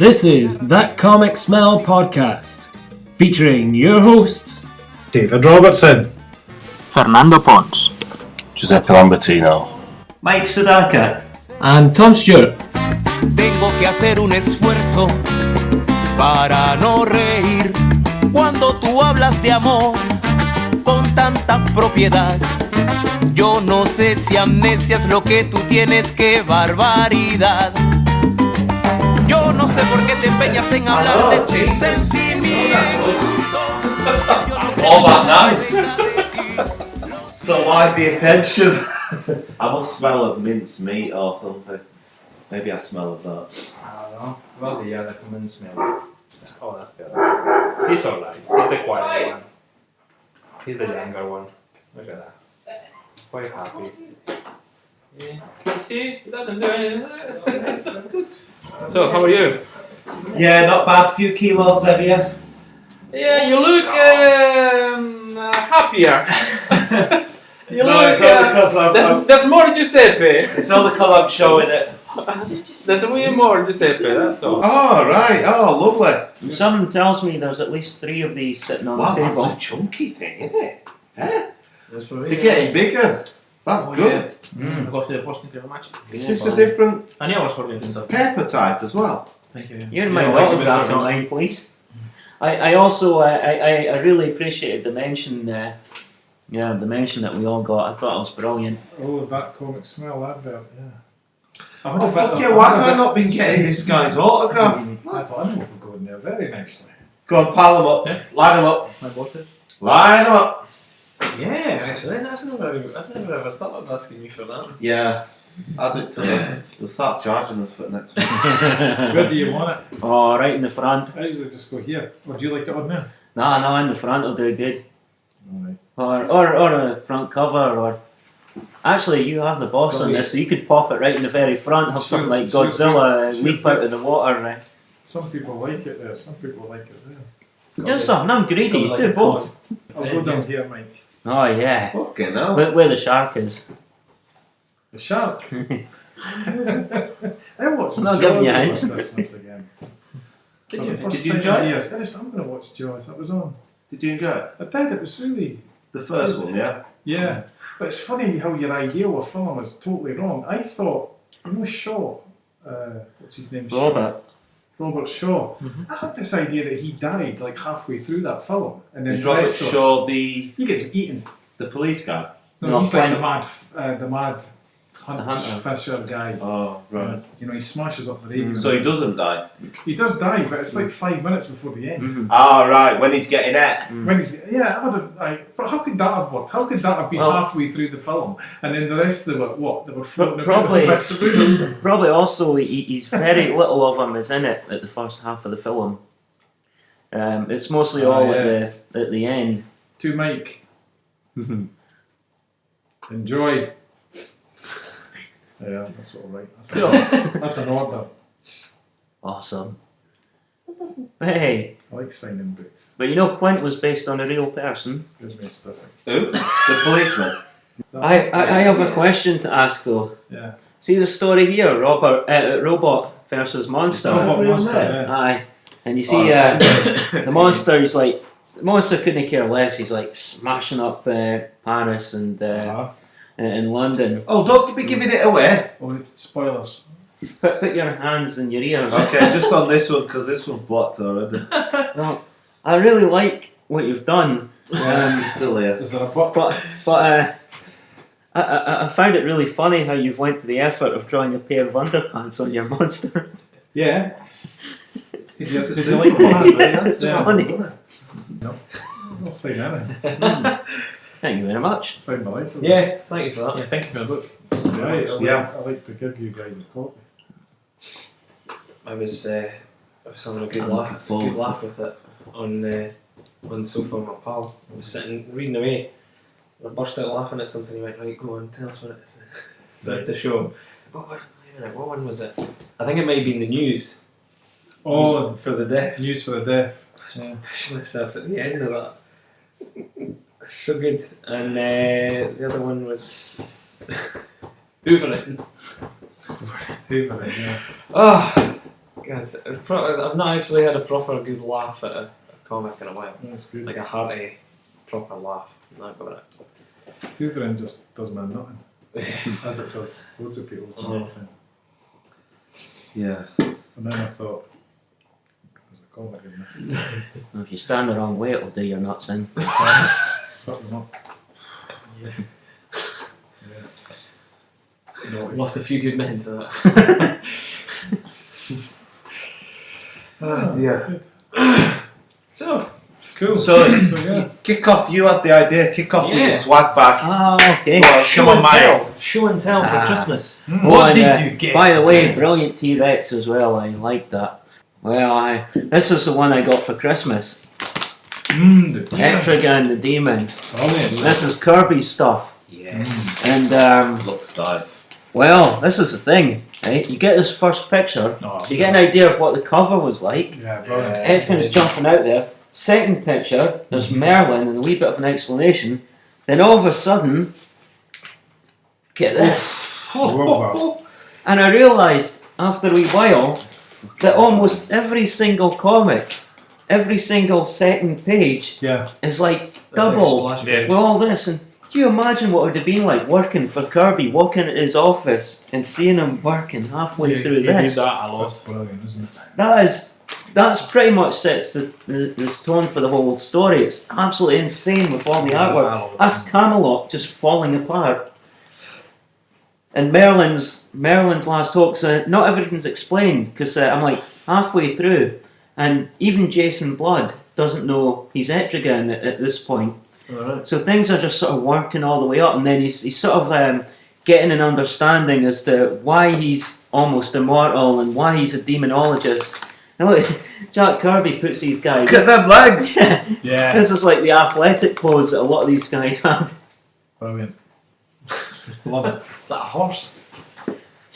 This is That Comic Smell podcast, featuring your hosts, David Robertson, Fernando Pons, Giuseppe Lambertino, Mike Sadaka, and Tom Stewart. Tengo que hacer un esfuerzo para no reír cuando tú hablas de amor con tanta propiedad. Yo no sé si amnesia es lo que tú tienes, qué barbaridad. Yo no sé por qué te empeñas en hablar de este sentimiento. All that nice. So why the attention? I must smell of mince meat or something. Maybe I smell of that. I don't know. Well, the other common smell. Oh, that's the other. He's alright. He's the quiet one. He's the younger one. Look at that. Quite happy. Yeah. You see, he doesn't do anything. Good. So, how are you? Yeah, not bad. Few kilos heavier. Yeah, you look happier. You No, look. it's all because There's more Giuseppe. It's all because I'm showing it. There's a way more Giuseppe. That's all. Oh right. Oh, lovely. Something tells me there's at least 3 of these sitting on Wow, the table. that's a chunky thing, isn't it? Eh? That's for They're getting bigger. That's good. I got the posting to match. Is this a different I knew I was holding things up. paper type as well? Thank you. You and my Yeah, autograph Mr. in line, please. I also I really appreciated the mention the mention that we all got. I thought it was brilliant. oh, that comic smell advert, yeah. Oh, fuck yeah, why have I not been getting this guy's autograph? I thought I would go in there very nicely. Go on, pile them up. Yeah. Line them up. My bosses. Line them up. Yeah, actually, I've never ever thought of asking you for that. Yeah. Add it to them. They'll start charging us for it next week. Where do you want it? Oh, right in the front. I usually just go here. Or do you like it on there? No, in the front will do good. Alright. Or a front cover, or actually you have the boss on this, so you could pop it right in the very front. Have something like Godzilla leap out of the water. Some people like it there, some people like it there. Do something. I'm greedy. Do both. I'll go down here, Mike. Oh yeah. Fucking hell. Where the shark is. The shark. I watched I'm not giving you Jaws over hints. Christmas again. Did For you? the first Did you time enjoy in it? years. I'm going to watch Jaws. That was on. Did you enjoy it? I did. It was really. The first one, yeah? Yeah. But it's funny how your idea of film is totally wrong. I thought, Shaw. What's his name? Robert Shaw. I had this idea that he died like halfway through that film, and then Is Robert rest of it- Shaw the he gets eaten. police guy? No, No, he's like Flynn. the mad hunter. Fisher guy. Oh, right. You know, he smashes up the radio. So he doesn't die? He does die, but it's like 5 minutes before the end. Ah, right, when he's getting it. When he's but how could that have worked? How could that have been Well- halfway through the film, and then the rest of it, what? They were floating Probably. about bits of movies. Probably also he's very little of him is in it at the first half of the film. It's mostly Oh, all yeah. at the end. To Mike, enjoy. Yeah, that's what I write. That's an order. Awesome. Hey, I like signing books. but you know Quint was based on a real person. Gives me stuff. Who? The policeman. I have a question to ask though. Yeah. See the story here, robot versus monster. Robot real Monster, name? yeah. Aye, and you see the monster is like the monster couldn't care less. He's like smashing up Paris and in London. Oh, don't be giving it away. Oh, spoilers. Put your hands in your ears. Okay, just on this one, because this one's blocked already. Well, I really like what you've done, Still here. Is there a book? but I found it really funny how you've went to the effort of drawing a pair of underpants on your monster. Yeah. Did you like that? That's Yeah. funny. I'll sign anything. Thank you very much. Sign my life. Yeah, thank you for that. Yeah, thank you for the book. Yeah, I like to give you guys a copy. I was having a good laugh with it on the sofa with my pal. I was sitting reading away. I burst out laughing at something. He went, right, go on, tell us what it is. So to show. What one was it? I think it might have been the news. Oh, For the deaf. news for the deaf. Yeah. Picture myself at the end of that. So good. And the other one was Hoovering. Hoover, yeah. Oh, Yes, I've not actually had a proper good laugh at a comic in a while. That's good. Like a hearty, proper laugh. Not got it. Hoovering just does me nothing. As it does loads of people's nothing. Yeah. And then I thought, there's a comic in this. Well, if you stand the wrong way, it'll do your nuts in. Suck them up. Yeah. No, Lost a few good men to that. Oh dear. So, cool. So, yeah. kick off. You had the idea. Kick off with your swag bag. Oh, okay. Go on, come on, Mario. Show and tell for Ah. Christmas. Oh, What and, did you get? By the way, brilliant T-Rex as well. I like that. Well, this was the one I got for Christmas. The Etrigan the Demon. Brilliant. This is Kirby's stuff. Yes. And Looks nice. well, this is the thing, right? You get this first picture. Oh, You get an idea of what the cover was like. Yeah, brilliant. Everything's jumping out there. Second picture, there's Merlin and a wee bit of an explanation. Then all of a sudden, get this. Wow. And I realised after a wee while that almost every single comic, every single second page Yeah. is like double with all this. And can you imagine what it would have been like working for Kirby, walking into his office and seeing him working halfway through this? That's brilliant, isn't it? That's pretty much sets the tone for the whole story. It's absolutely insane with all the artwork. That's Camelot just falling apart. And Merlin's last talk, so not everything's explained, because I'm like halfway through, and even Jason Blood doesn't know he's Etrigan at this point. Alright. So things are just sort of working all the way up, and then he's sort of getting an understanding as to why he's almost immortal and why he's a demonologist. And look, Jack Kirby puts these guys. Look at them legs. Yeah. This is like the athletic pose that a lot of these guys had. Brilliant. Love it. Is that a horse?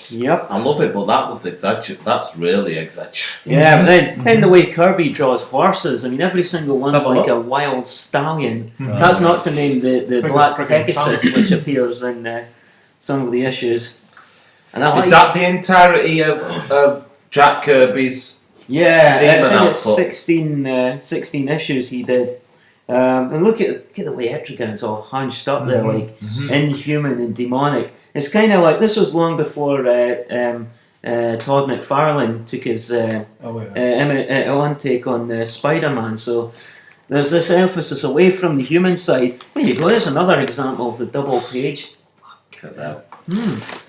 Yep. I love it, but that one's exaggerated. That's really exaggerated. Yeah, but then the way Kirby draws horses, I mean, every single one's Have a like look. a wild stallion. That's not to name the black Pegasus, which appears in some of the issues. And I like Is that the entirety of Jack Kirby's? Yeah, Demon I think it's output? 16 issues he did. And look at the way Etrigan's all hunched up there, like inhuman and demonic. It's kind of like, this was long before Todd McFarlane took his on take on Spider-Man, so there's this emphasis away from the human side. There you go, there's another example of the double page. Look at that.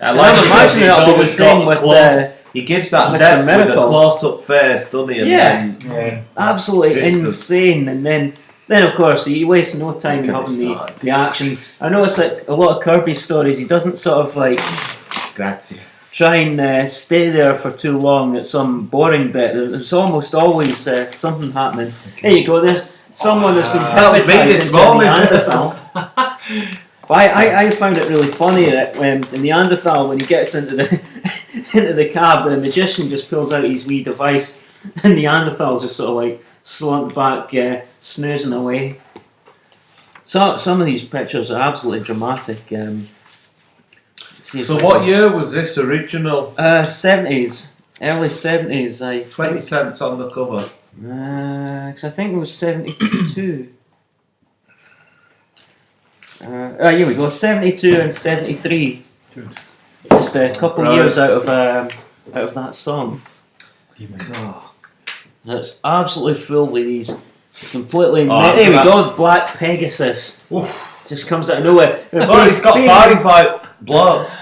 I imagine that'll be the same with he gives that Mr. depth with a Miracle. close-up face, doesn't he? And then absolutely distance. insane. And then of course he wastes no time Look at having the the action. I notice like a lot of Kirby stories, he doesn't sort of like Grazie. try and stay there for too long at some boring bit. There's almost always something happening. There you go, there's someone that's been That was me hypnotised this into a moment. Neanderthal. I found it really funny that when the Neanderthal, when he gets into the cab, the magician just pulls out his wee device and Neanderthal's just sort of like slumped back, snoozing away. So some of these pictures are absolutely dramatic. So what year was this original? 70s, early 70s. 20 cents on the cover. Because I think it was 72. Here we go, 72 and 73. Good. Just a couple of years out of that song. It's absolutely full with these completely. There we go, Black Pegasus. Just comes out of nowhere. Oh, he's got thighs like blokes.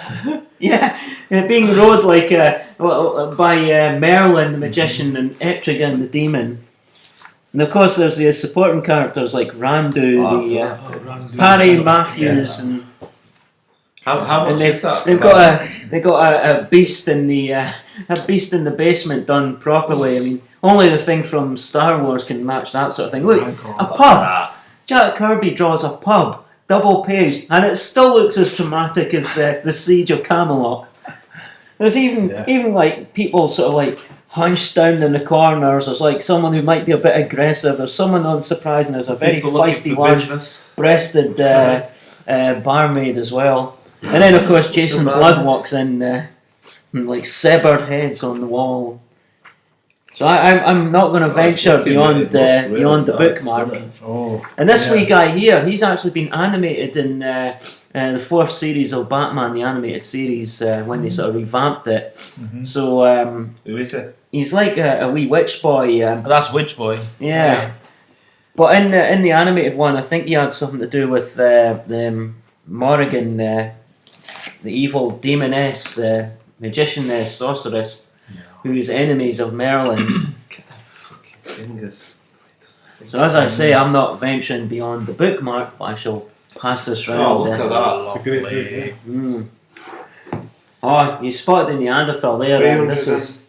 Yeah, being rode like by Merlin the magician and Etrigan the demon. And of course, there's the supporting characters like Randu, Harry Matthews, and How much is that? they've got a beast in the basement done properly. I mean, only the thing from Star Wars can match that sort of thing. Look, a pub. Jack Kirby draws a pub, double page, and it still looks as dramatic as the Siege of Camelot. There's even like people sort of like hunched down in the corners. There's like someone who might be a bit aggressive. There's someone unsurprising. There's a very feisty, large-breasted barmaid as well. And then of course Jason Blood walks in and like severed heads on the wall. So I'm not going to venture beyond beyond the bookmark. And this wee guy here, he's actually been animated in the fourth series of Batman, the animated series, when they sort of revamped it. So Who is it? he's like a wee witch boy. That's Witch Boy. Yeah. But in the animated one, I think he had something to do with the Morrigan, the evil demoness, magicianess, sorceress, who's enemies of Merlin. Look at them fucking fingers. So as I say, I'm not venturing beyond the bookmark, but I shall pass this round. Oh, look at that. It's a great book, yeah. Mm. Oh, you spotted the Neanderthal there. This is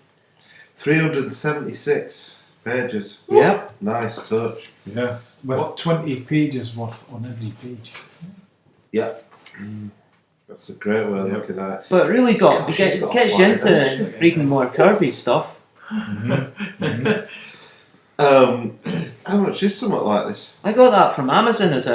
376 pages. Yep. Nice touch. Yeah. With 20 pages worth on every page. Yeah. That's a great way of looking at it. But it really Gosh, gets it's got you fire, into doesn't it? reading more Kirby stuff. How much is something like this? I got that from Amazon as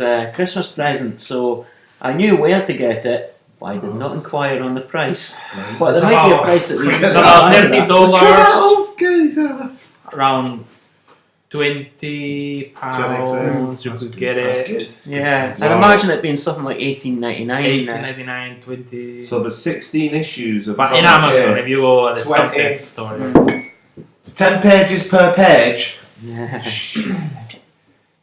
a Christmas present, so I knew where to get it, but I did not inquire on the price. But there might be a price that we can About buy $30, Oh, guys, around £20 you could get it. Yeah, I'd Wow. imagine it being something like $18.99. $18.99, $20. So there's 16 issues of But in comic Amazon, here. if you go at the 20. subtext store. 10 pages per page. Yeah.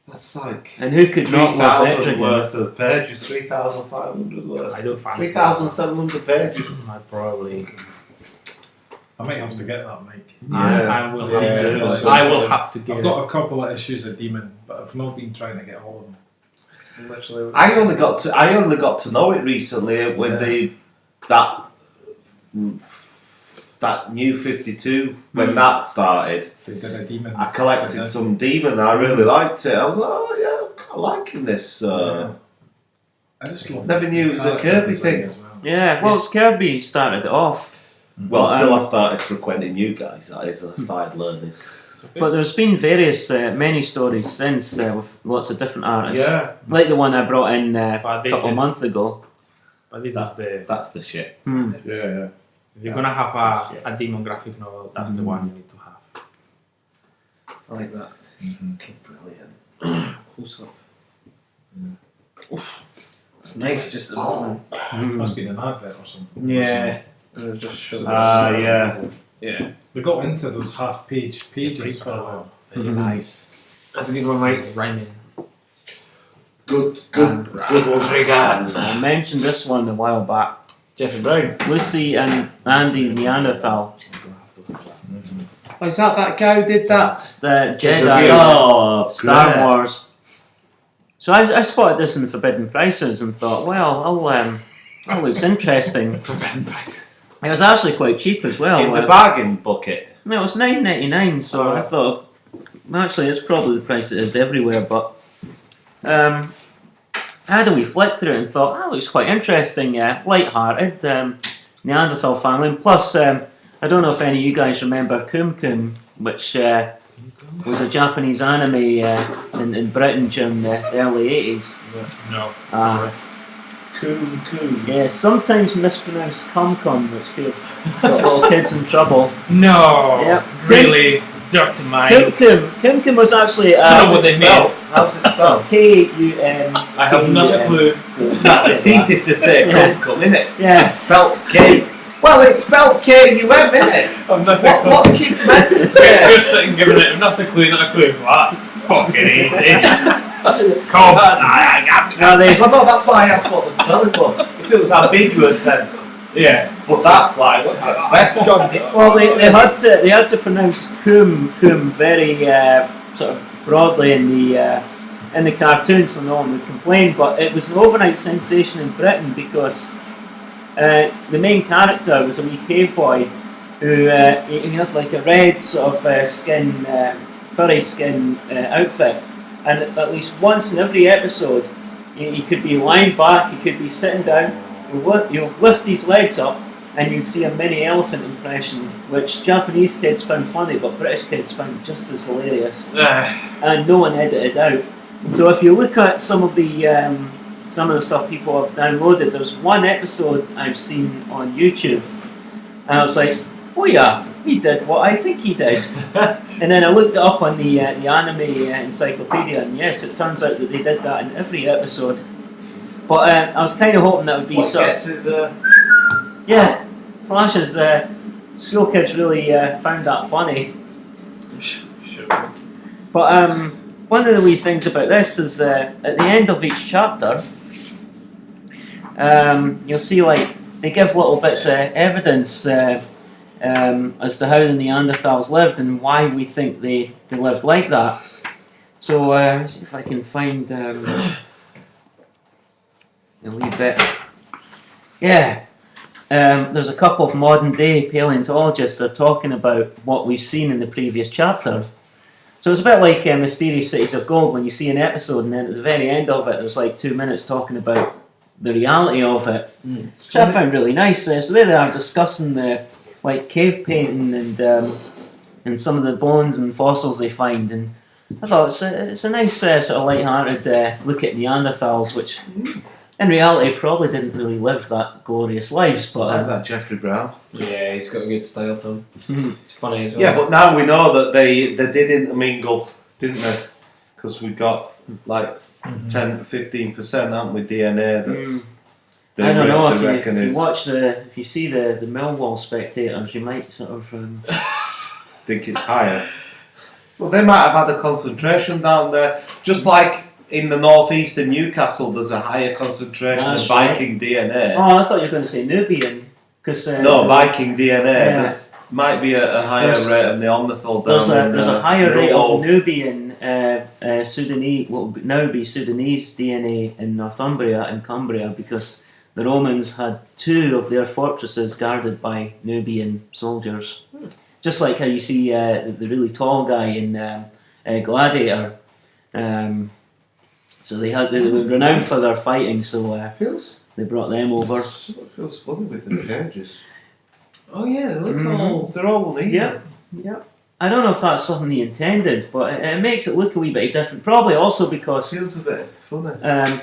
That's like And who could not love 3,000 Etrigan? worth of pages, 3,500 worth. I do fancy 3,700 pages. I probably. I might have to get that, Mike. I will Yeah, have to. yeah. I will have to get I've got a couple of issues of Demon, but I've not been trying to get hold of them. Literally. I only got to know it recently when that new 52 when that started. They did a Demon. I collected some Demon. I really liked it. I was like, oh yeah, I'm kind of liking this. I just love Never knew it was a character Kirby design thing. as well. Yeah, well, it's Kirby started it off. Well, But, until I started frequenting you guys, that is, and I started learning. But there's been various, many stories since with lots of different artists. Yeah, Like the one I brought in But a this couple of is- months ago. But this is the. that's the shit. Hmm. Yeah. If you're gonna have a demon graphic novel, that's the one you need to have. I like that. Okay, brilliant. Close up. It's nice, just the moment. Must be an advert or something. Yeah. Just show Yeah. Yeah. We got into those half-page pages for a while. Very nice. That's a good one, Mike. Rhyming. Good one. I mentioned this one a while back. Jeffery Bryan. Lucy and Andy Neanderthal. Oh, is that guy who did that? That's the Kids are Jedi weird. Oh, Star great. Wars. So I spotted this in Forbidden Prices and thought, well, that looks interesting. Forbidden Prices. It was actually quite cheap as well. In the bargain bucket. No, it was $9.99, so I thought, actually, it's probably the price it is everywhere, but I had a wee flick through it and thought, that looks quite interesting, light-hearted, Neanderthal family, and plus, I don't know if any of you guys remember Kum Kum, which was a Japanese anime in Britain during the early 80s. No. Cool. Yeah, sometimes mispronounced Cum Cum, which could have got little kids in trouble. No. Yep. Really dirty Kum minds. Kum. Kum Kum was actually I don't know what they Spelled. mean. How's it spelled? K-U-M. I have not a clue. It's easy to say cum, innit? Yeah. It's spelt K. Well, it's spelt K-U-M, innit? I'm not What, what the kids meant to say? You're sitting giving it not a clue, not a clue. Well, that's fucking easy. Come on. No, they. Well, no, that's why I asked what the spelling was. If it was ambiguous, then. Yeah. But that's like, what do you expect? Well, they had to pronounce Kum very sort of broadly in the cartoon, so no one would complain. But it was an overnight sensation in Britain because the main character was a wee cave boy who he had like a red sort of skin, furry skin outfit, and at least once in every episode, he could be lying back, he could be sitting down. You'll lift his legs up and you'd see a mini elephant impression, which Japanese kids found funny, but British kids found just as hilarious, and no one edited out. So if you look at some of the stuff people have downloaded, there's one episode I've seen on YouTube, and I was like, oh yeah, he did what I think he did. And then I looked it up on the anime encyclopedia, and yes, it turns out that they did that in every episode. But I was kind of hoping that would be What sort of... gets is Yeah, Flash's school kids really found that funny. Sure. But one of the wee things about this is at the end of each chapter, you'll see like they give little bits of evidence as to how the Neanderthals lived and why we think they lived like that. So let's see if I can find a wee bit. Yeah. There's a couple of modern day paleontologists that are talking about what we've seen in the previous chapter. So it's a bit like Mysterious Cities of Gold when you see an episode and then at the very end of it there's like 2 minutes talking about the reality of it, which I found really nice. So there they are discussing the like cave painting and some of the bones and fossils they find, and I thought it's a nice sort of light-hearted look at Neanderthals, which in reality probably didn't really live that glorious lives, but like that Jeffrey Brown. Yeah, he's got a good style to him. It's funny as well. Yeah, but now we know that they did intermingle, didn't they? Because we got like 10-15%, haven't we, DNA that's... I don't know, if you see the Millwall spectators, you might sort of... think it's higher. Well, they might have had a concentration down there, just like in the northeast in Newcastle, there's a higher concentration of Viking DNA. Oh, I thought you were going to say Nubian. No, Viking DNA. Yeah. There might be a higher rate of Neanderthal down there. There's a higher rate of Nubian, Sudanese, what would now be Sudanese DNA in Northumbria and Cumbria, because the Romans had 2 of their fortresses guarded by Nubian soldiers. Just like how you see the really tall guy in Gladiator. So they were renowned for their fighting, so they brought them over. It feels funny with the cages. Oh yeah, they look all... They're all neat. Yep. I don't know if that's something he intended, but it makes it look a wee bit different. Probably also because... It feels a bit funny.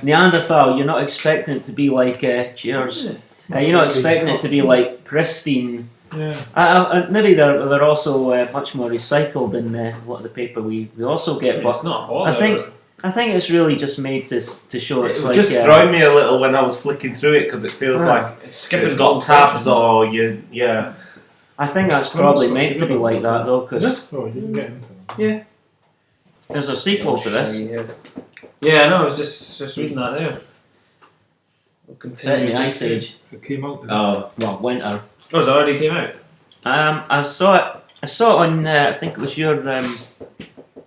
Neanderthal, you're not expecting it to be like... Cheers. You're not expecting it to be like pristine. Yeah. Maybe they're also much more recycled than a lot of the paper we also get. But it's not hot, I think it's really just made to show it's like... It just throwing me a little when I was flicking through it, because it feels like it's got tabs or yeah. I think that's probably meant to be like that though, because... Oh, you can get into them. Yeah. There's a sequel to this. Yeah, no, I was just reading that there. Set in the Ice Age. It came out. Well, winter. Oh, it already came out? I saw it on, I think it was your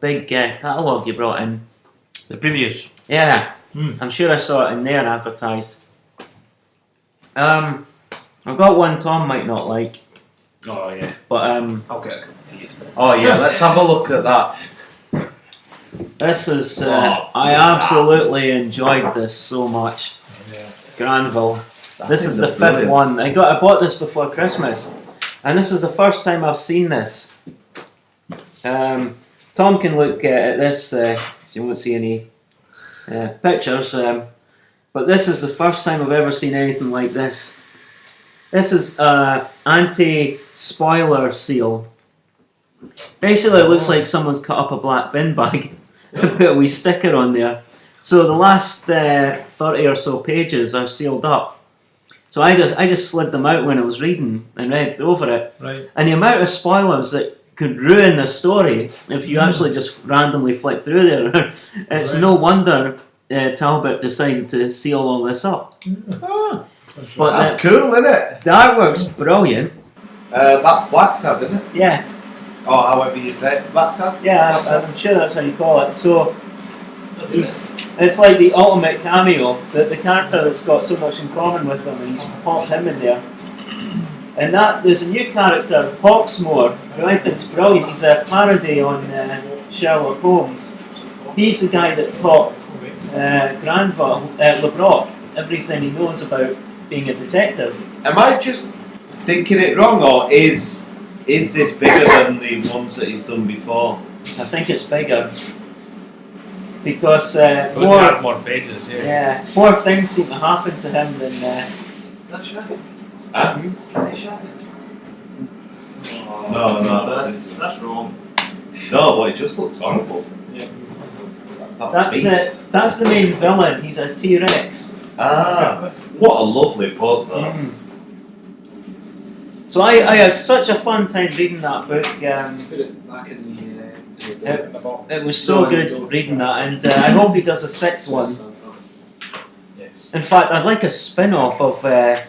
big catalogue you brought in. The previews. Yeah, I'm sure I saw it in there advertised. I've got one Tom might not like. Oh yeah. But I'll get a cup of tea as well. Oh yeah, let's have a look at that. This is I absolutely enjoyed this so much. Granville. This is the 5th one. I bought this before Christmas, and this is the first time I've seen this. Tom can look at this. You won't see any pictures, but this is the first time I've ever seen anything like this. This is anti-spoiler seal. Basically, it looks like someone's cut up a black bin bag and put a wee sticker on there. So the last 30 or so pages are sealed up. So I just slid them out when I was reading and read over it. Right. And the amount of spoilers that could ruin the story if you actually just randomly flick through there. It's no wonder Talbot decided to seal all this up. But that's cool, isn't it? The artwork's brilliant. That's black tab, isn't it? Yeah. Or however you say it, black tab? Yeah, I'm sure that's how you call it. So it's like the ultimate cameo, the character that's got so much in common with them, and he's popped him in there. And there's a new character, Hawksmoor, who I think is brilliant. He's a parody on Sherlock Holmes. He's the guy that taught Grandville, LeBrock, everything he knows about being a detective. Am I just thinking it wrong, or is this bigger than the ones that he's done before? I think it's bigger. Because more pages, more things seem to happen to him than... Is that shaggy? Huh? Is that shaggy? Oh, No. That's wrong. No, but it just looks horrible. Yeah. That beast. That's the main villain. He's a T-Rex. Ah, what a lovely book though. So I had such a fun time reading that book. Let's put it back in the box. It was so good reading that, and I hope he does a sixth one. Yes. In fact, I'd like a spin-off of the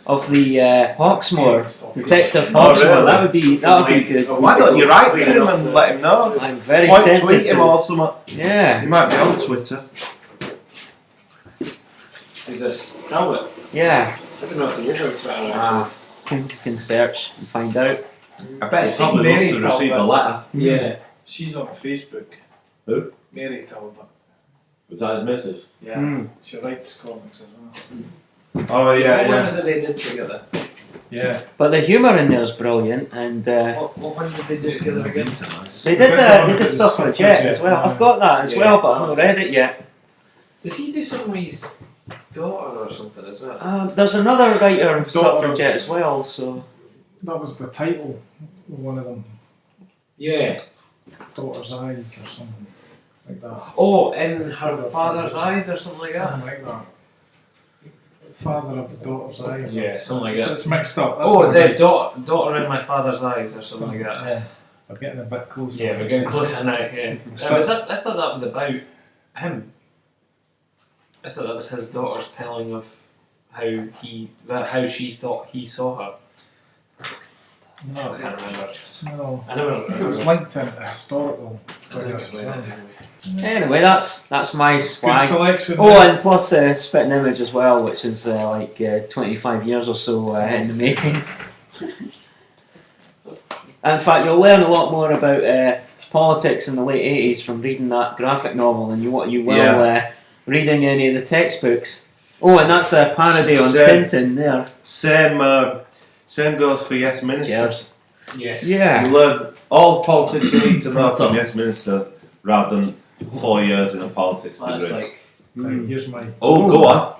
Hawksmoor, Detective Hawksmoor. really? That would be good. Why don't you write to him and let him know? I'm very Why tempted tweet him to. or something? Yeah, He might be on Twitter. Is this Talbot? yeah. I don't know if he is on Twitter Ah, you can search and find out. I bet he's I think probably Mary love to receive a Talbot. letter. Yeah. She's on Facebook. Who? Mary Talbot. Was that his missus? Yeah. Hmm. She writes comics as well. Oh What yeah, one yeah. was it they did together? Yeah. But the humour in there is brilliant, and What one did they do together again? they did Suffragette as well. I've got that as Yeah. well, but I've not read it yet. Did he do something with his daughter or something as well? There's another writer of Daughter of- Suffragette as well, so That was the title of one of them. Yeah. Daughter's Eyes or something like that. Oh, in her father's eyes or something like that? Something like that. Father of the Daughter's Eyes. Yeah, something like So that. it's mixed up. That's Oh, not the right. daughter in my father's eyes or something like that. Yeah. We're getting a bit closer. Yeah, we're getting closer now. Yeah. I thought that was about him. I thought that was his daughter's telling of how she thought he saw her. No, I can't remember. no. I never I think it was linked to historical figures. anyway, that's my Good swag. selection. Oh, and plus Spitting Image as well, which is 25 years or so in the making. In fact, you'll learn a lot more about politics in the late 80s from reading that graphic novel than you will reading any of the textbooks. Oh, and that's a parody on Tintin there. Same goes for Yes Minister. Cheers. Yes. Yeah. You learn all politics you need to know from Yes Minister rather than 4 years in a politics degree. That's like Right, here's my. Oh, go on.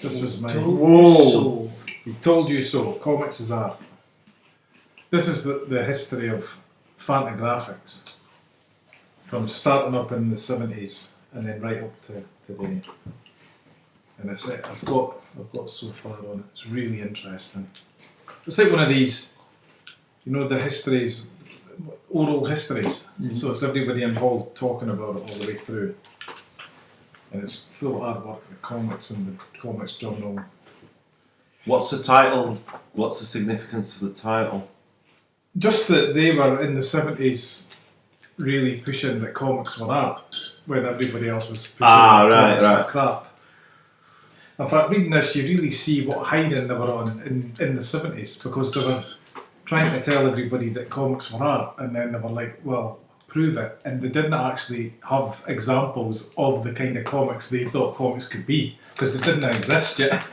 This was my. so. He told you so. Comics is art. This is the history of Fantagraphics, from starting up in the 70s and then right up to today. And it's I've got so far on it. It's really interesting. It's like one of these, the histories, oral histories. So it's everybody involved talking about it all the way through. And it's full artwork, the comics and the comics journal. What's the title? What's the significance of the title? Just that they were in the 70s really pushing that comics were art when everybody else was pushing right. crap. In fact, reading this, you really see what hiding they were on in the 70s, because they were trying to tell everybody that comics were art, and then they were like, well, prove it. And they didn't actually have examples of the kind of comics they thought comics could be, because they didn't exist yet.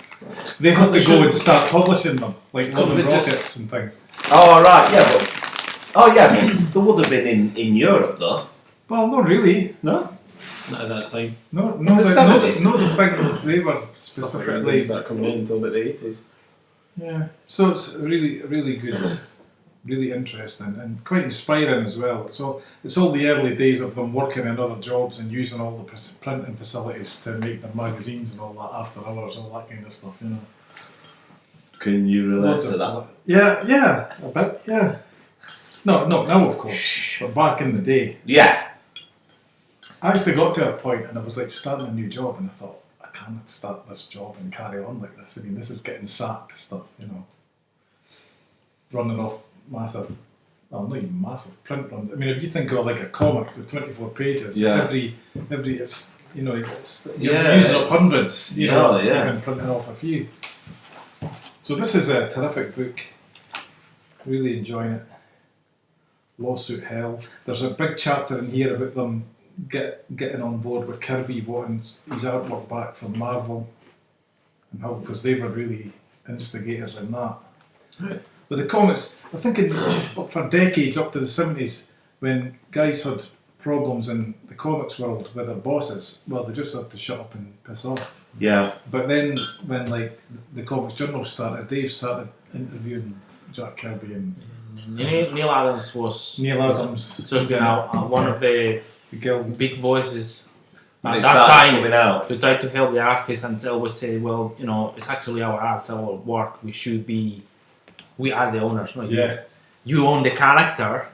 They had to go and start publishing them, like Love and Rockets and things. Oh, right, yeah, but they would have been in Europe, though. Well, not really. No? Not at that time. No, the the 70s. things they were Stuff like that specifically. didn't start coming in until about the 80s. Yeah, so it's really, really good, really interesting, and quite inspiring as well. It's all the early days of them working in other jobs and using all the printing facilities to make their magazines and all that after hours, all that kind of stuff. Can you relate Lots to of that? Yeah, a bit, yeah. No, not now, of course, but back in the day. Yeah. I actually got to a point and I was like starting a new job, and I thought, I can't start this job and carry on like this. I mean, this is getting sacked stuff, running off massive, well, not even massive print runs. I mean, if you think of like a comic with 24 pages, Yeah. every it's it's Yeah, using up it's- hundreds, yeah. even printing off a few. So this is a terrific book. Really enjoying it. Lawsuit Hell. There's a big chapter in here about them getting on board with Kirby wanting his artwork back from Marvel, and how, because they were really instigators in that. Right. But the comics, I think for decades up to the 70s, when guys had problems in the comics world with their bosses, well, they just had to shut up and piss off. Yeah. But then when like the comics journal started, Dave started interviewing Jack Kirby and Neil Adams was Neil Adams. one of the Guild. big voices When at it that started time coming out. to try to help the artists and always say, well, it's actually our art, our work. We are the owners. No? You own the character,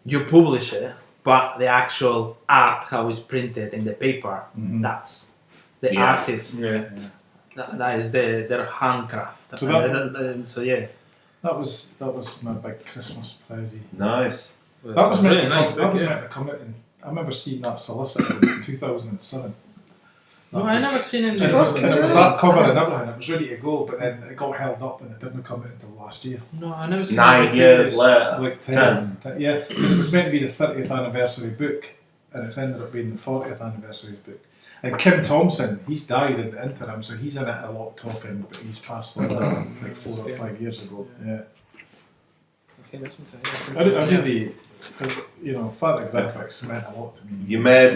you publish it, but the actual art, how it's printed in the paper, that's the artist. Yeah. That is their handcraft. So that was my big Christmas present. Nice. That was meant to come. book, That was yeah. meant to come out. I remember seeing that solicitor in 2007. No, I never seen it. And it was that cover and everything. It was ready to go, but then it got held up and it didn't come out until last year. No, I never seen 9 years later. Like 10. Yeah, because it was meant to be the 30th anniversary book, and it's ended up being the 40th anniversary book. And Kim Thompson, he's died in the interim, so he's in it a lot talking, but he's passed away like 4 or 5 years ago. Yeah. I really, Fantagraphics meant a lot to me. You made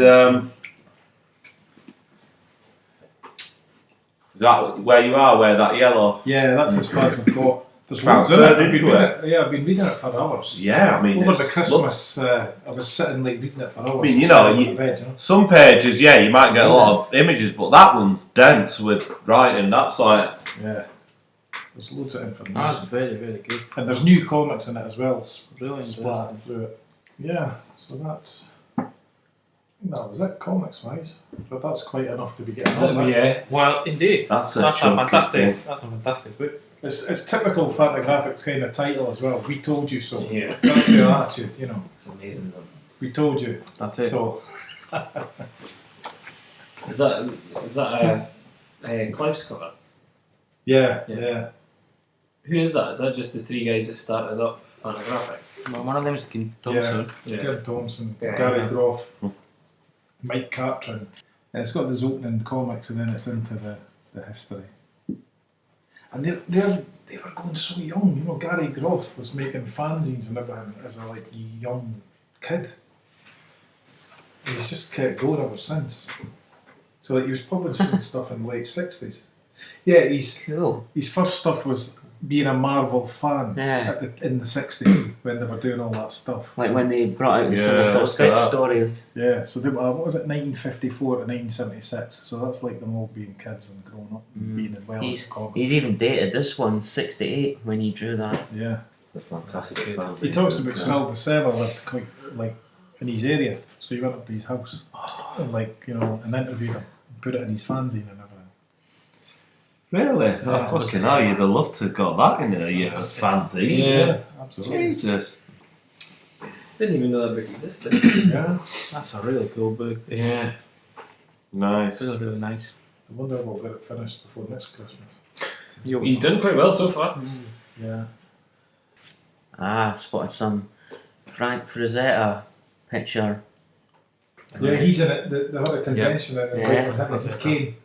that where you are, where that yellow. Yeah, that's as far as I've got. There's About loads in it. third into I've been reading it for hours. Yeah, I mean, Over the it's- Christmas, I was sitting like reading it for hours. I mean, sitting on the bed, some pages, you might get a lot of images, but that one's dense with writing. That's like, Yeah. There's loads of That's information. very, very good. And there's new comics in it as well, Really splattered interesting. through it. Yeah, so that's. I think that was it, comics wise. But that's quite enough to be getting on with. Yeah. Well, indeed. that's a That's a chunky fantastic. thing. That's a fantastic book. It's typical Fantagraphics kind of title as well. We told you so. Yeah. That's the attitude, It's amazing. We told you. That's it. So, Is that a Klaus cover? yeah. Who is that? Is that just the three guys that started up Fantagraphics? Well, one of them is Kim Thompson. Yeah. Kim Thompson, Yeah. Gary Groth, Mike Catron. And it's got these opening comics and then it's into the history. And they were going so young, Gary Groth was making fanzines and everything as a young kid. And he's just kept going ever since. So he was publishing stuff in the late 60s. Yeah, Cool. his first stuff was being a Marvel fan Yeah. in the 60s when they were doing all that stuff. Like when they brought out the Yeah, Sinister what's Six that? stories. Yeah, so they were, what was it, 1954 to 1976? So that's like them all being kids and growing up and being well into comics. He's even dated this one, 68, when he drew that. Yeah. The fantastic fancy. He talks about Sal Buscema lived quite in his area, so he went up to his house and and interviewed him and put it in his fanzine and everything. Really? Yeah. Oh, fucking hell, you'd have loved to have got that in there, you fancy. Yeah. Absolutely. Jesus. Didn't even know that book existed. Yeah. That's a really cool book. Yeah. Nice. Really, really nice. I wonder if we'll get it finished before next Christmas. You've done quite well so far. Yeah. Ah, spotted some Frank Frazetta picture. Yeah, he's in it. They had a convention and they invited him as a king.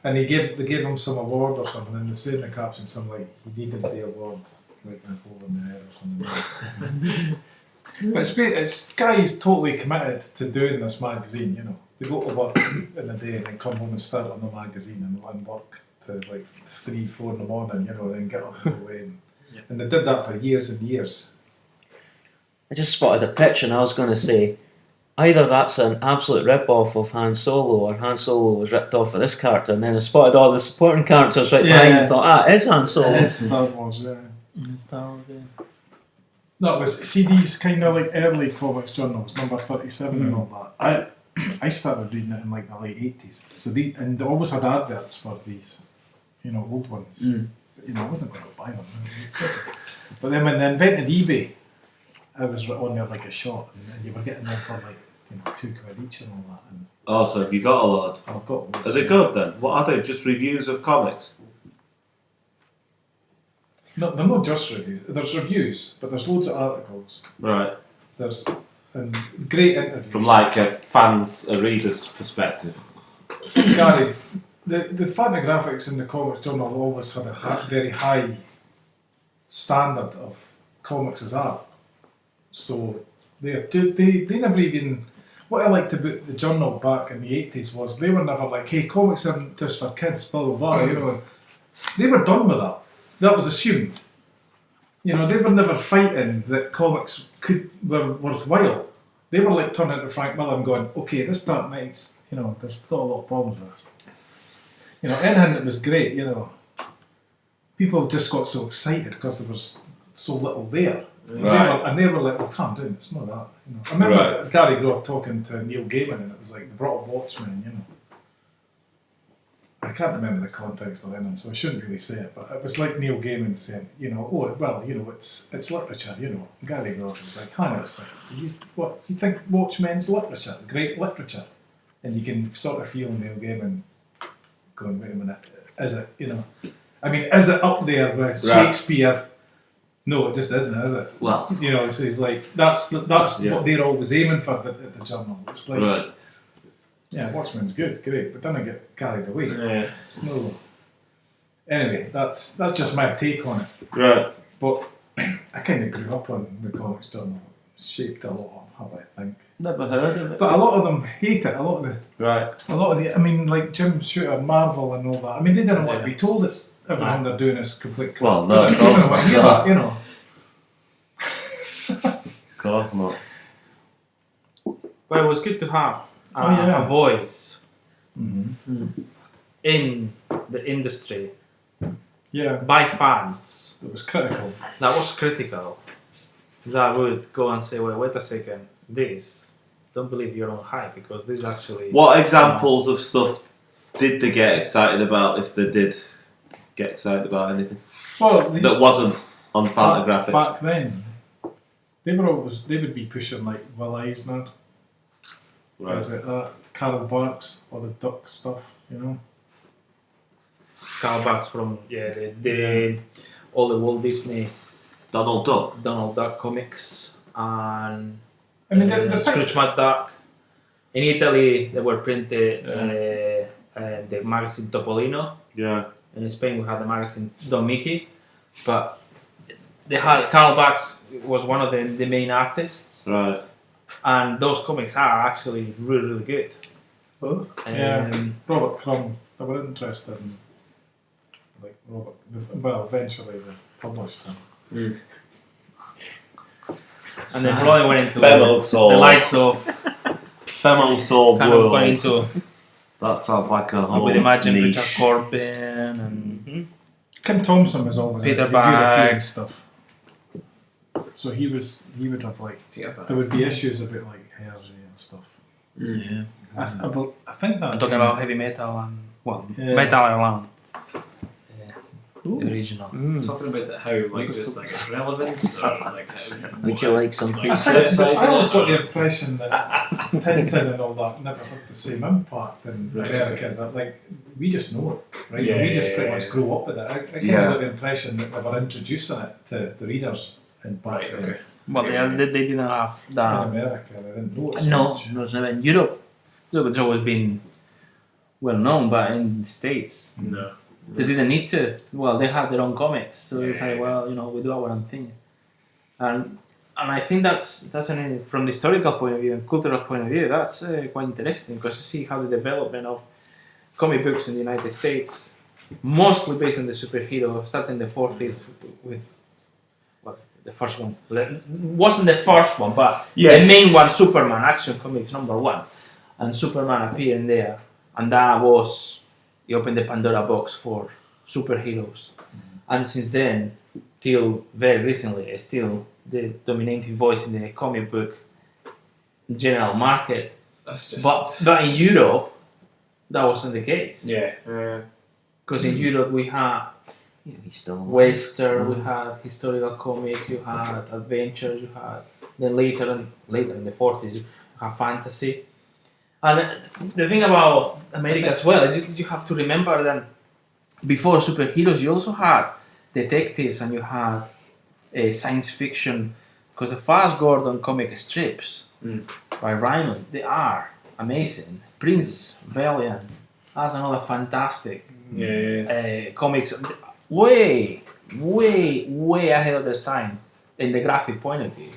And they gave him some award or something, and they said in the caption something like he needed the award, like Napoleon the Air or something. But it's guys totally committed to doing this magazine. They go to work in the day and then come home and start on the magazine and work to 3, 4 in the morning, and then get up and go away. And they did that for years and years. I just spotted a picture and I was going to say, either that's an absolute rip-off of Han Solo, or Han Solo was ripped off of this character, and then I spotted all the supporting characters right behind and thought, it is Han Solo. It is Star Wars, yeah. That was, these kind of early comics journals, number 37 and all that. I started reading it in the late 80s. So and they always had adverts for these, old ones. But, I wasn't going to buy them. But then when they invented eBay, I was on there like a shot, and you were getting them for £2 each and all that. And Oh, so have you got a lot? I've got loads. Is it good then? What are they? Just reviews of comics? No, they're not just reviews. There's reviews, but there's loads of articles. Right. There's and great interviews. From a reader's perspective. From Gary, the Fantagraphics in the Comics Journal always had a very high standard of comics as art. So they never even. What I liked about the journal back in the 80s was they were never like, hey, comics aren't just for kids, blah blah blah. They were done with that. That was assumed. You know, they were never fighting that comics were worthwhile. They were like turning to Frank Miller and going, okay, this Dark Knight's, you know, there's got a lot of problems with this. You know, anything that was great, you know, people just got so excited because there was so little there. Right. And they were like, well, calm down, it's not that. You know. I remember Gary Groth talking to Neil Gaiman and it was like, they brought a Watchmen, you know. I can't remember the context of it, so I shouldn't really say it, but it was like Neil Gaiman saying, you know, oh, well, you know, it's literature, you know. Gary Groth was like, hang on a second, you think Watchmen's literature, great literature? And you can sort of feel Neil Gaiman going, wait a minute, is it, you know? I mean, is it up there with Shakespeare? No, it just isn't, is it? Well, you know, so he's like, that's what they're always aiming for at the journal. It's like, yeah, Watchmen's good, great, but then I get carried away. Yeah. It's no. Anyway, that's just my take on it. Right. But I kind of grew up on the Comics Journal, shaped a lot of it, I think. Never heard of it. But a lot of them hate it. A lot of Right. the, I mean, like Jim Shooter, Marvel, and all that. I mean, they didn't want to be told it's everything they're doing is complete crap. Well, no, They of didn't course want to hear not. that, you know. Of course not. But it was good to have yeah. a voice Mm-hmm. in the industry Yeah, by fans it was critical. that was critical, that would go and say, well, wait a second, don't believe your own hype, because this actually... What examples of stuff did they get excited about, if they did get excited about anything? Well, That wasn't on Fantagraphics. back then, they would be pushing like Will Eisner, is it that Carol Barks or the Duck stuff, you know? Carl Barks from the all the Walt Disney Donald Duck. Donald Duck comics, and I mean, the Scrooge McDuck. In Italy, they were printed the magazine Topolino. Yeah. In Spain, we had the magazine Don Mickey, but they had Carl Barks was one of the main artists, Right. and those comics are actually really, really good. Oh, yeah. Robert Crumb, they were interested in, like, Robert, well, eventually they published him. And then probably went into Fellow the likes of Femal Soul kind World. of going into, That sounds like a I whole would imagine, niche. Richard Corbin and Kim Thompson was always Peter into the European Bag. stuff. So he would have like, Yeah, but there would be issues about like Hergé and stuff. Yeah. I think that I'm talking about heavy metal and Yeah. metal around. The original. talking about it, how like just like its relevance or like how Would you like some like pizza? I criticising always it, got or- the impression that Tintin and all that never had the same impact in Right. America. That like we just know it, right? Yeah, we just yeah, pretty yeah, much yeah. grew up with it. I kind Yeah. of got the impression that they were introducing it to the readers in back Right, then. okay. But they didn't have In that. America, they didn't know it so No, much. no, it's never in Europe. Europe has always been well known, but in the States, No. they didn't need to. Well, they had their own comics, so they say, Yeah. well, we do our own thing, and I think that's from the historical point of view and cultural point of view, that's quite interesting, because you see how the development of comic books in the United States, mostly based on the superhero, starting in the 40s with. The first one wasn't the first one, but the main one, Superman, Action Comics #1, and Superman appeared in there, and that was he opened the Pandora box for superheroes, and since then till very recently, is still the dominating voice in the comic book general market. That's just But in Europe, that wasn't the case. yeah. Because in Europe we had He's still alive. Western, we had historical comics, you had adventures, you had then later in the 40s you have fantasy. And the thing about America as well is you have to remember that before superheroes you also had detectives and you had science fiction, because the Flash Gordon comic strips by Ryan, they are amazing. Prince Valiant, that's another fantastic comics, way ahead of this time in the graphic point of view.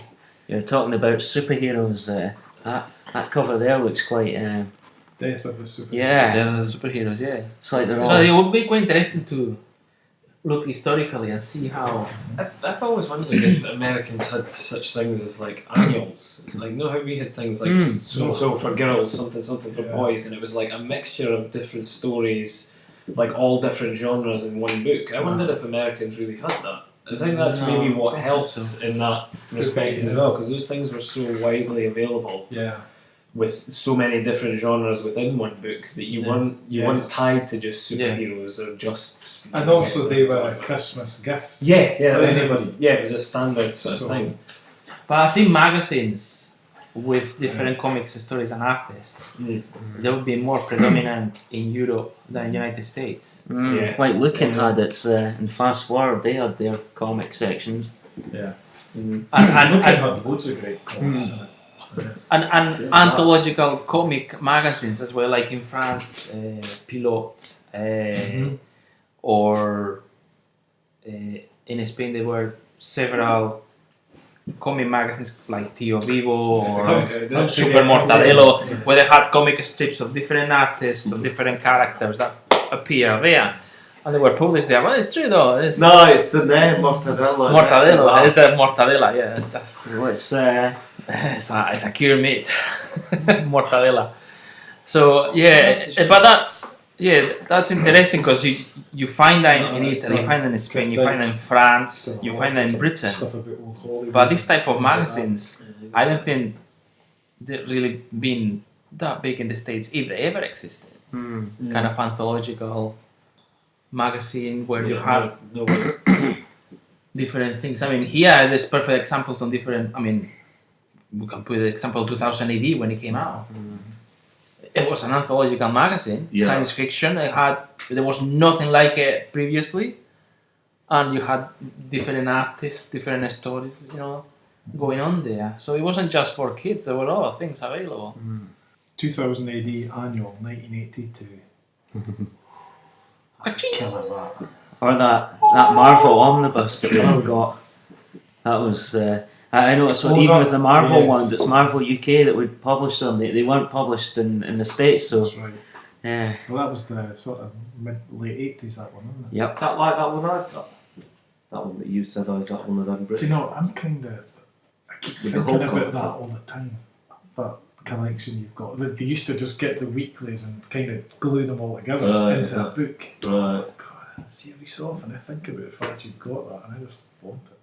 You're talking about superheroes. That cover there looks quite. Death of the Super. Yeah. They're the superheroes, yeah. It's like they're So all. it would be quite interesting to look historically and see how. I've always wondered if Americans had such things as like annuals. Like, how we had things like so for girls, something for boys, and it was like a mixture of different stories, like all different genres in one book. I wondered if Americans really had that. I think that's maybe what helped in that respect as well, because those things were so widely available. Yeah. With so many different genres within one book that you weren't tied to just superheroes or just. And also they were a Christmas gift. Yeah, for anybody. It was a standard sort of thing. But I think magazines with different comics, stories, and artists, they would be more predominant in Europe than the United States. Yeah. Like Lucan had its in Fast Forward, they had their comic sections. Yeah. And Lucan had loads of great comics in it. and anthological comic magazines as well, like in France, Pilot, or in Spain there were several comic magazines like Tio Vivo or Super Mortadelo, where they had comic strips of different artists, of different characters that appear there. And they were published there. Well, it's true though. It's the name Mortadelo. Mortadelo. It's a mortadella. Yeah, it's just. It's It's a cure meat. Mortadella. So yeah, but that's interesting because you find that in Italy, you find that in Spain, you find that in France, you find that in Britain. But this type of magazines, I don't think they've really been that big in the States if they ever existed. Kind of anthological magazine where you have different things. I mean, here there's perfect examples on different. I mean, we can put the example 2000 AD when it came out. It was an anthological magazine, science fiction. There was nothing like it previously, and you had different artists, different stories, going on there. So it wasn't just for kids. There were a lot of things available. 2000 AD annual, 1982. That's killer, that. Or that Marvel omnibus that we got. That was. I noticed even with the Marvel ones, it's Marvel UK that would publish them. They weren't published in the States, so. That's right. Yeah. Well, that was the sort of late 80s, that one, wasn't it? Yep. Is that like that one I've got? That one that you said, or is that one of them Do you know, I'm kind of. I keep With the thinking whole about that cover. all the time. That collection you've got. They used to just get the weeklies and kind of glue them all together into a book. Right. God, see, every so often I think about the fact you've got that and I just want it.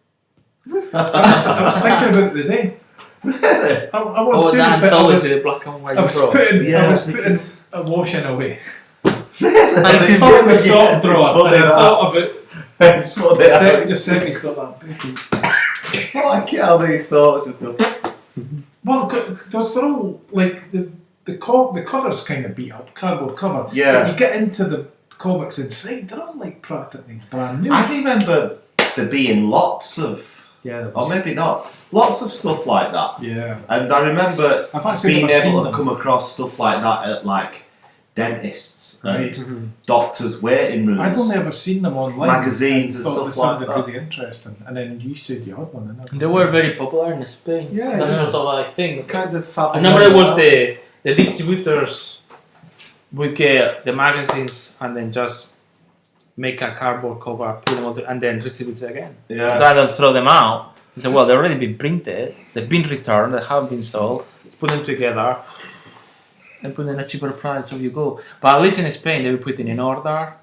I was thinking about it today. Really? I was seriously. The black and white. I was putting a washing away. Really? And it's full of the salt drawer. And I thought about It's funny. Giuseppe's got that book. I like it how these thoughts just go. Well, they're all like the cover's kind of beat up, cardboard cover. Yeah. But you get into the comics inside, they're all like practically brand new. I remember there being lots of, or maybe not, lots of stuff like that. Yeah. And I remember I've actually being never seen able to them. come across stuff like that at like dentists and Right. doctors' waiting rooms. I'd only ever seen them online. Magazines and thought stuff they like sounded that. really interesting. And then you said you had one. And They were very popular in Spain. Yeah, That's yeah. sort of I think. Kind of I remember it was the distributors would get the magazines and then just make a cardboard cover, put them all and then distribute it again. Yeah. Rather than throw them out. They said, well, they've already been printed, they've been returned, they haven't been sold. Let's put them together and put in a cheaper price. So you go. But at least in Spain, they would put it in order.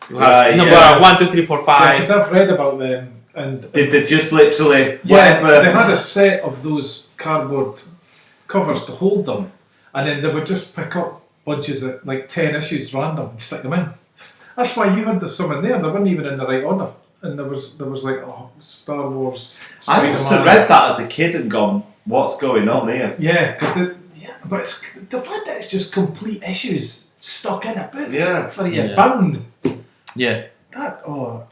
You have number 1, 2, 3, 4, 5. because I've read about them. And Did they just literally yeah, whatever? they had a set of those cardboard covers to hold them, and then they would just pick up bunches of like 10 issues random and stick them in. That's why you had some in there. They weren't even in the right order, and there was like Star Wars. I must have Spider-Man. read that as a kid and gone, "What's going on here?" Yeah, because but it's the fact that it's just complete issues stuck in a book. Yeah. For you Yeah. bound. Yeah. That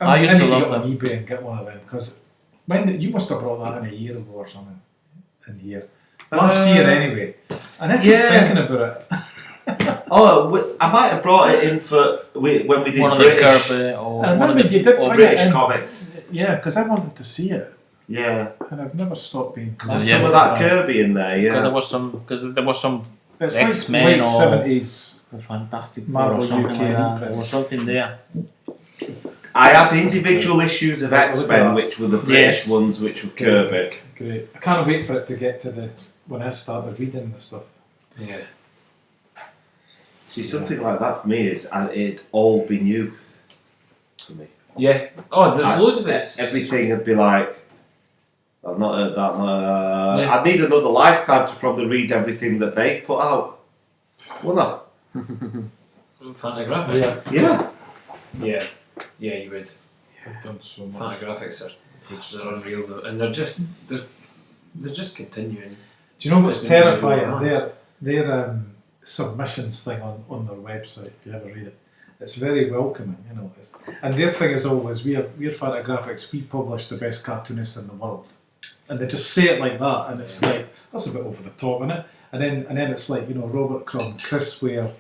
I used to need love go on them. eBay and get one of them because you must have brought that in a year ago or something. In here, last year anyway, and I keep thinking about it. I might have brought it in for when we did One of the British, Kirby or I one of remember the you did or bring British it in. comics. Yeah, because I wanted to see it, Yeah, and I've never stopped being. there's some of that Kirby in there. because Yeah, there was some It's X-Men like or- late 70s. Fantastic Four Marvel or something UK like that. impress. There was something there. I had the individual issues of X-Men, which were the British ones, which were curvy. Great. I can't wait for it to get to when I started reading the stuff. Yeah. See, something like that for me is it'd all be new for me. Yeah. Oh, there's loads of this. Everything would be like, I've not heard that. I'd need another lifetime to probably read everything that they put out. Wouldn't I? Fantagraphics. Yeah. Yeah, you would. I've done so much. Fantagraphics are unreal though, and they're just continuing. Do you know what's It's been terrifying? really Their submissions thing on their website, if you ever read it, it's very welcoming, you know. And their thing is always, we're Fantagraphics, we publish the best cartoonists in the world. And they just say it like that, and it's like, that's a bit over the top, isn't it? And then it's like, you know, Robert Crumb, Chris Ware,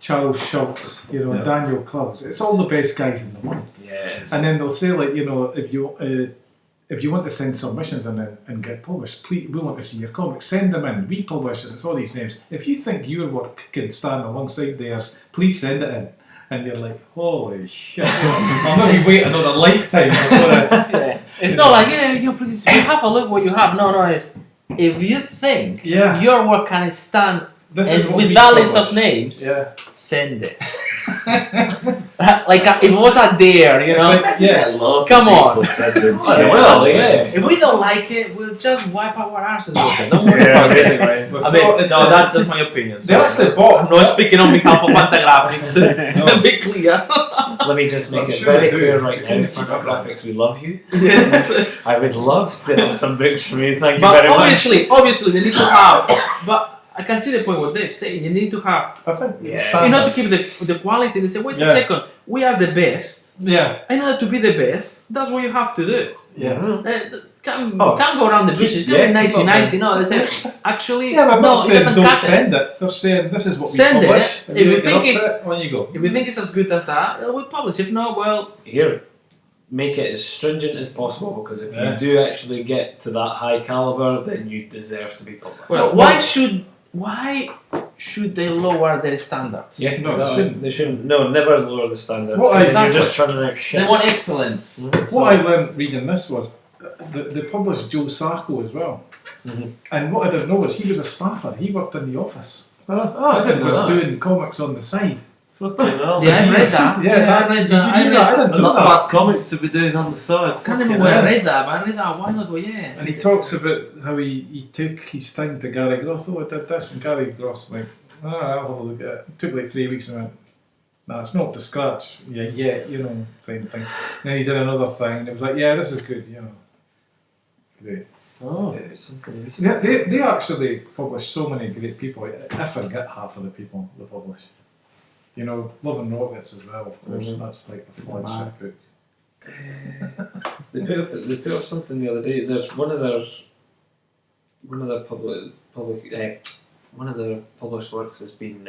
Charles Schultz, you know, Daniel Clubs. It's all the best guys in the world. Yeah. And then they'll say, like, you know, if you want to send submissions and get published, please, we want to see your comics. Send them in. We publish it. It's all these names. If you think your work can stand alongside theirs, please send it in. And you're like, holy shit! I'll maybe wait another lifetime before I. It's not like you please have a look what you have. No, it's if you think your work can stand with that list of names, send it. Like if it was a dare, you know. Like, come on. If we don't like it, we'll just wipe our asses with it. Don't worry about it. I mean, no, that's just my opinion. They actually bought. I'm not speaking on behalf of Fantagraphics. Be clear. Let me just make it very clear right now, Fantagraphics, we love you. Yes. I would love to have some books from you. Thank you very much. Obviously, they need to have. But I can see the point what Dave's saying. You need to have. I think. In order to keep the quality, they say, wait a second, we are the best. Yeah. In order to be the best, that's what you have to do. Yeah. Can't go around the bushes. Don't be nicey. No, they say actually. Yeah, but I'm no, not it saying doesn't don't cut send it. They're saying this is what we Send publish. it. If you think it's on you go. If you think it's as good as that, we'll publish. If not, well, here, make it as stringent as possible, because if you do actually get to that high caliber, then you deserve to be published. well, why should they lower their standards? Yeah, No, they shouldn't. They shouldn't. No, never lower the standards. What 'cause exactly. You're just churning out shit. They want excellence. What I learned reading this was they published Joe Sacco as well. And what I didn't know was he was a staffer. He worked in the office. I didn't know was that. doing comics on the side. Fucking hell. Yeah, I read that. I read that. I You knew that? I didn't know Not that. bad comics to be doing on the side. I can't remember where I read that, but I read that. Why not? Well, yeah. And he talks about how he took his time to Gary Gross. Oh, I did this, and Gary Gross went, I'll have a look at it. It took like 3 weeks and I went, nah, it's not up to scratch. Yeah, you know, thing. Then he did another thing and it was like, yeah, this is good, you know. Great. Oh, it's something recent. They actually publish so many great people. I forget half of the people they publish. You know, Love and Rockets as well, of course. That's like a flagship book. They put up something the other day. There's one of their published works has been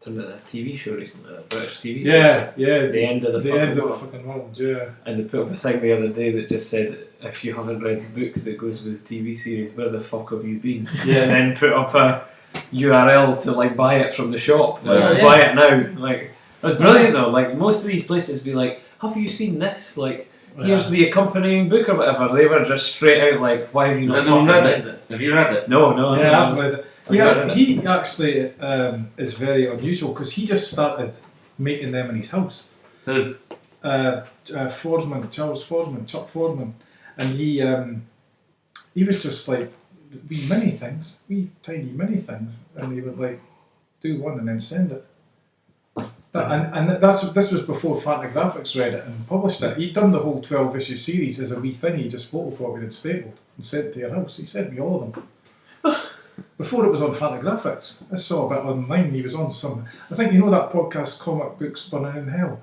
turned into a TV show recently, a British TV show. Yeah. The End of the Fucking World, yeah. And they put up a thing the other day that just said, if you haven't read the book that goes with the TV series, where the fuck have you been? And then put up a URL to like buy it from the shop. Like, buy it now. Like, that's brilliant though. Like, most of these places be like, have you seen this? Like, here's the accompanying book or whatever. They were just straight out like, why have you not fucking read it? Have you read it? No. Yeah, I've read it. He actually is very unusual because he just started making them in his house. Who? Forsman, Chuck Forsman, and he was just like wee tiny mini things, and he would like do one and then send it. This was before Fantagraphics read it and published it. He'd done the whole 12-issue series as a wee thing. He just photocopied and stapled and sent to your house. He sent me all of them. Before it was on Fantagraphics, I saw a bit online. He was on some. I think you know that podcast, Comic Books Burning in Hell.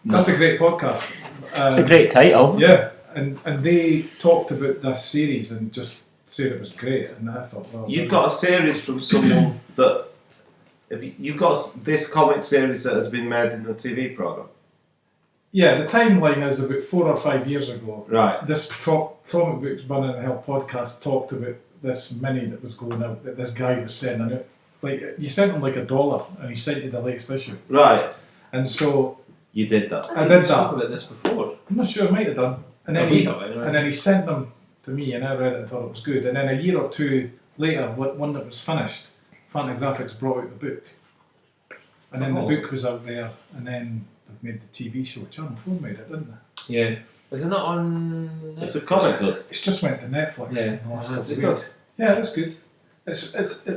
That's a great podcast. It's a great title. Yeah, and they talked about this series and just said it was great. And I thought, well, You've got a series from someone that. You've got this comic series that has been made in a TV program. Yeah, the timeline is about 4 or 5 years ago. Right. This Comic Books Burning in Hell podcast talked about this mini that was going out that this guy was sending out. Like, you sent him like $1 and he sent you the latest issue. Right. And so You did that. I did talked that. about this before. I'm not sure, I might have done. And then, and then he sent them to me, and I read it and thought it was good. And then a year or two later, one that was finished, Fantagraphics brought out the book. And then the book was out there, and then they've made the TV show. Channel 4 made it, didn't they? Yeah. Is it not on Netflix? It's a comic book. It's just went to Netflix. Yeah. In the last couple Is of it weeks. Yeah, that's good.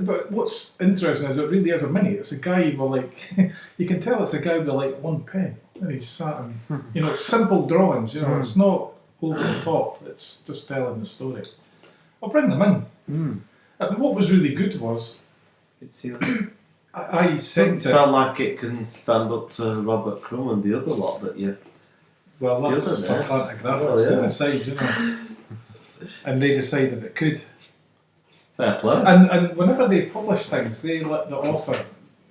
But what's interesting is it really is a mini. It's a guy with like, you can tell it's a guy with like one pen, and he's sat and, you know, it's simple drawings, you know, it's not over the top, it's just telling the story. I'll bring them in. But what was really good was, Good to see that. I Doesn't sent sound like it can stand up to Robert Crumb and the other lot that you. well, that's the for other Fantagraphics Oh, yeah. to decide, you know. And they decided it could. Fair play. And whenever they publish things, they let the author,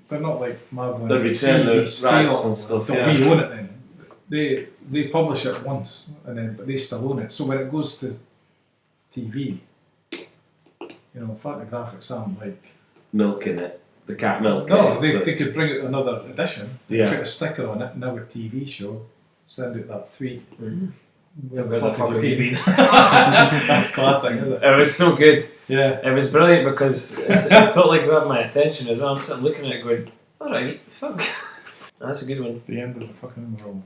they're not like Marvel. They return the rights and stuff, Don't yeah. we own it then? They publish it once, and then but they still own it. So when it goes to TV, you know, Fantagraphics aren't like. Milk in it. The cat milk. No, is they the- could bring out another edition, Yeah. put a sticker on it, now a TV show, send out that tweet. Where the Where the fuck fuck have have you you been? That's classic, isn't it? It was so good. Yeah. It was brilliant because it totally grabbed my attention as well. I'm sitting looking at it going, alright, fuck. That's a good one. The end of the fucking world.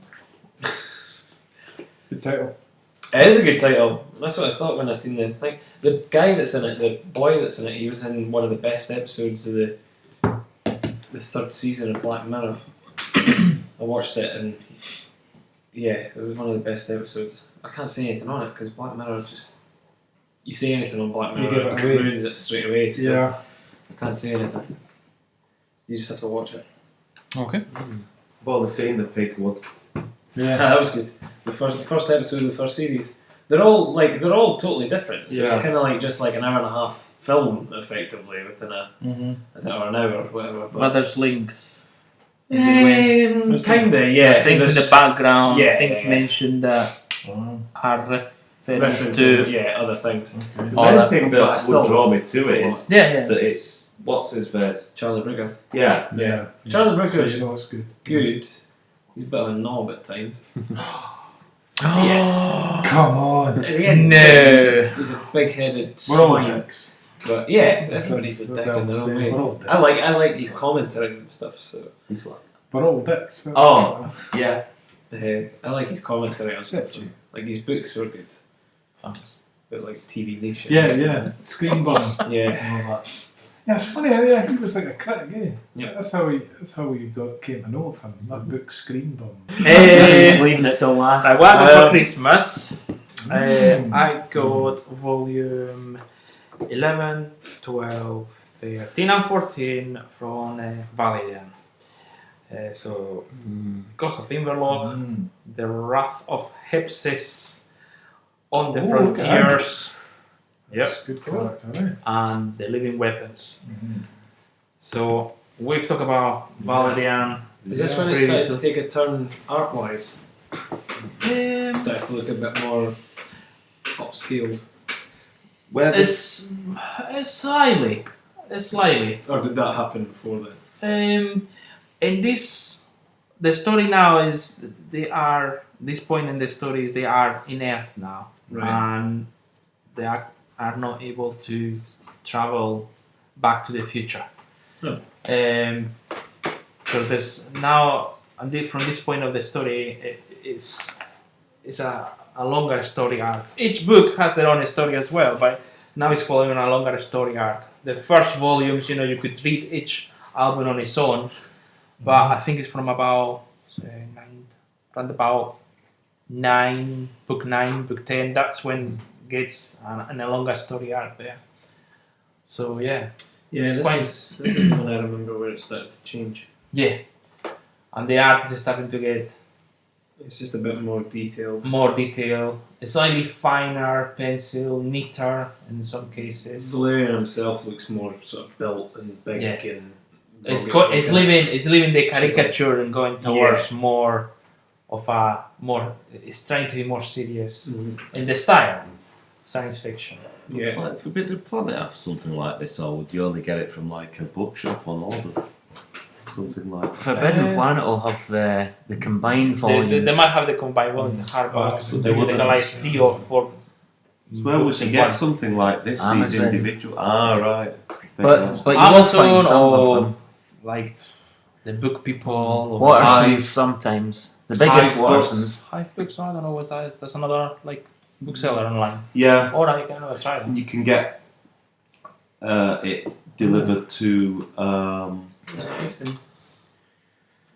Good title. It is a good title. That's what I thought when I seen the thing. The guy that's in it, the boy that's in it, he was in one of the best episodes of the third season of Black Mirror. I watched it and yeah, it was one of the best episodes. I can't say anything on it because Black Mirror just, you say anything on Black You Mirror, give it away. ruins it straight away. So Yeah. I can't say anything. You just have to watch it. Okay. I've only seen the pig one. Yeah. That was good. The first episode of the first series. They're all totally different. So Yeah. it's kind of like just like an hour and a half film, effectively, within a I think, or an hour or whatever. But there's links. in between. Kinda, yeah. There's things in the background, yeah, things yeah. mentioned that are reference references to. other things. The All main that- thing but that still- would draw me to still it is Yeah. that it's what's his face. Charlie Brigger. Yeah. Yeah. Charlie Brigger's So you know it's good. good. He's a bit of a knob at times. Yes. Come on. At the end, No. he's a big-headed We're all swine. dicks. But yeah, everybody's a That's dick in their how own we say way. we're all dicks. I like his commentary and stuff. So He's what? We're all dicks. That's- Oh. Yeah. I like his commentary on stuff. Except you. Like his books were good. Thanks. But like TV Nation. Yeah. Screen bomb. Yeah. All that. Yeah, it's funny. Yeah, he was like a critic. Yeah. Yep. That's how we came to know of him. That book, Screen Bomb. Hey. leaving it till last. I want for Christmas. I got volume 11, 12, 13 and 14 from Valerian. So, Ghost of Inverloch, The Wrath of Hepsis, On the Oh, Frontiers, That's good character, right? and The Living Weapons. So, we've talked about Valerian. Is this when it started to take a turn art-wise? Started to look a bit more upscaled. Where this It's slightly. Or did that happen before then? And the story now is this point in the story they are in Earth now, Right. and they are not able to travel back to the future. Oh. So there's now, and from this point of the story, it's a longer story arc. Each book has their own story as well, but now it's following a longer story arc. The first volumes, you could read each album on its own, but I think it's from about book 9, book 10. That's when it gets a longer story arc there. So yeah, Yeah, It's this is the one I remember where it started to change. yeah, and the art is starting to get It's just a bit more detailed. more detail, slightly finer pencil, neater in some cases. Valerian himself looks more sort of built and big Yeah. and It's rugged it's looking. leaving the caricature and going towards more of a more. It's trying to be more serious in the style, science fiction. Yeah. Like, Forbidden Planet have something like this, or would you only get it from like a bookshop on order? something like. Forbidden Planet will have the combined volumes. They might have the combined volume, the hardbacks. so Maybe they they're like 3 or 4. Where would you get something like this? These Amazon. individual. Ah, right. But you will find Amazon some of or them. like the book people or Watersons sometimes. The biggest Watersons. Hive Books. I don't know what that is. There's another like bookseller online. Yeah. Or I can have a try them. You can get it delivered to.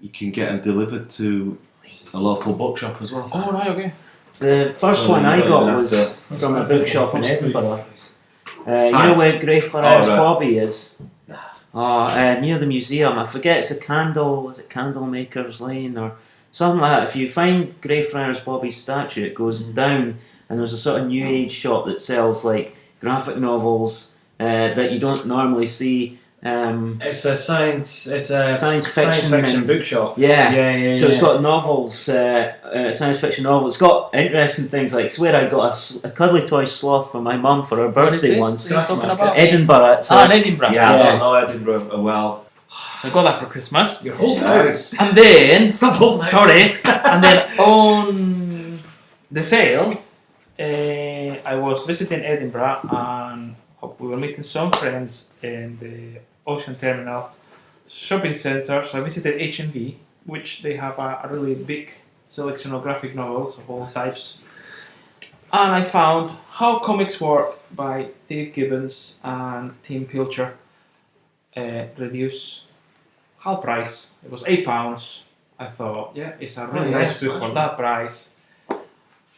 You can get them delivered to a local bookshop as well. Oh right, okay. The first one I got was from a bookshop in Edinburgh. You know where Greyfriars Bobby is? Near the museum. I forget, it's Candlemaker's Lane or something like that. If you find Greyfriars Bobby's statue, it goes down and there's a sort of new age shop that sells like graphic novels that you don't normally see. It's a science fiction fiction bookshop. Yeah. So it's got novels, science fiction novels. It's got interesting things like, I swear I got a cuddly toy sloth for my mum for her birthday once. What are you talking about? Edinburgh. In Edinburgh. Yeah, I don't know Edinburgh well. So I got that for Christmas. You're holding Nice. And then, Stop holding out. sorry, and then on the sale, I was visiting Edinburgh and we were meeting some friends in the Ocean Terminal shopping centre. So I visited H&V, which they have a really big selection of graphic novels of all types. And I found How Comics Work by Dave Gibbons and Tim Pilcher reduced half price. It was £8. I thought, yeah, it's a really nice book for that price.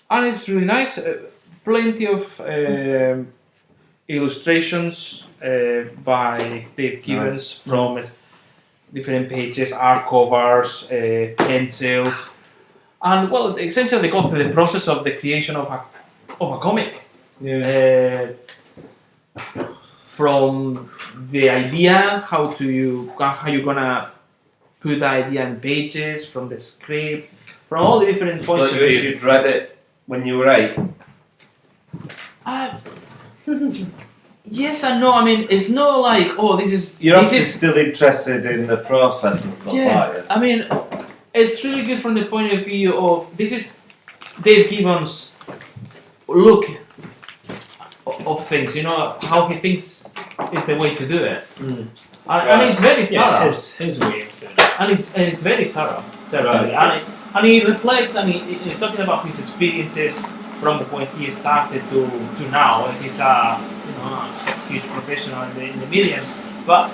And it's really nice. Plenty of illustrations by Dave Gibbons from different pages, art covers, pencils, and well, essentially they go through the process of the creation of a comic. From the idea, how you're gonna put the idea in pages, from the script, from all the different points of view. You'd read it when you were 8. Yes and no. I mean, it's not like, this is. You're obviously still interested in the process and stuff like that. I mean, it's really good from the point of view of this is Dave Gibbons' look of things. You know how he thinks is the way to do it, and it's very thorough. Yes, his way of doing it. And it's very thorough, certainly. And he reflects and he's talking about his experiences from when he started to now. And he's a huge professional in the medium. But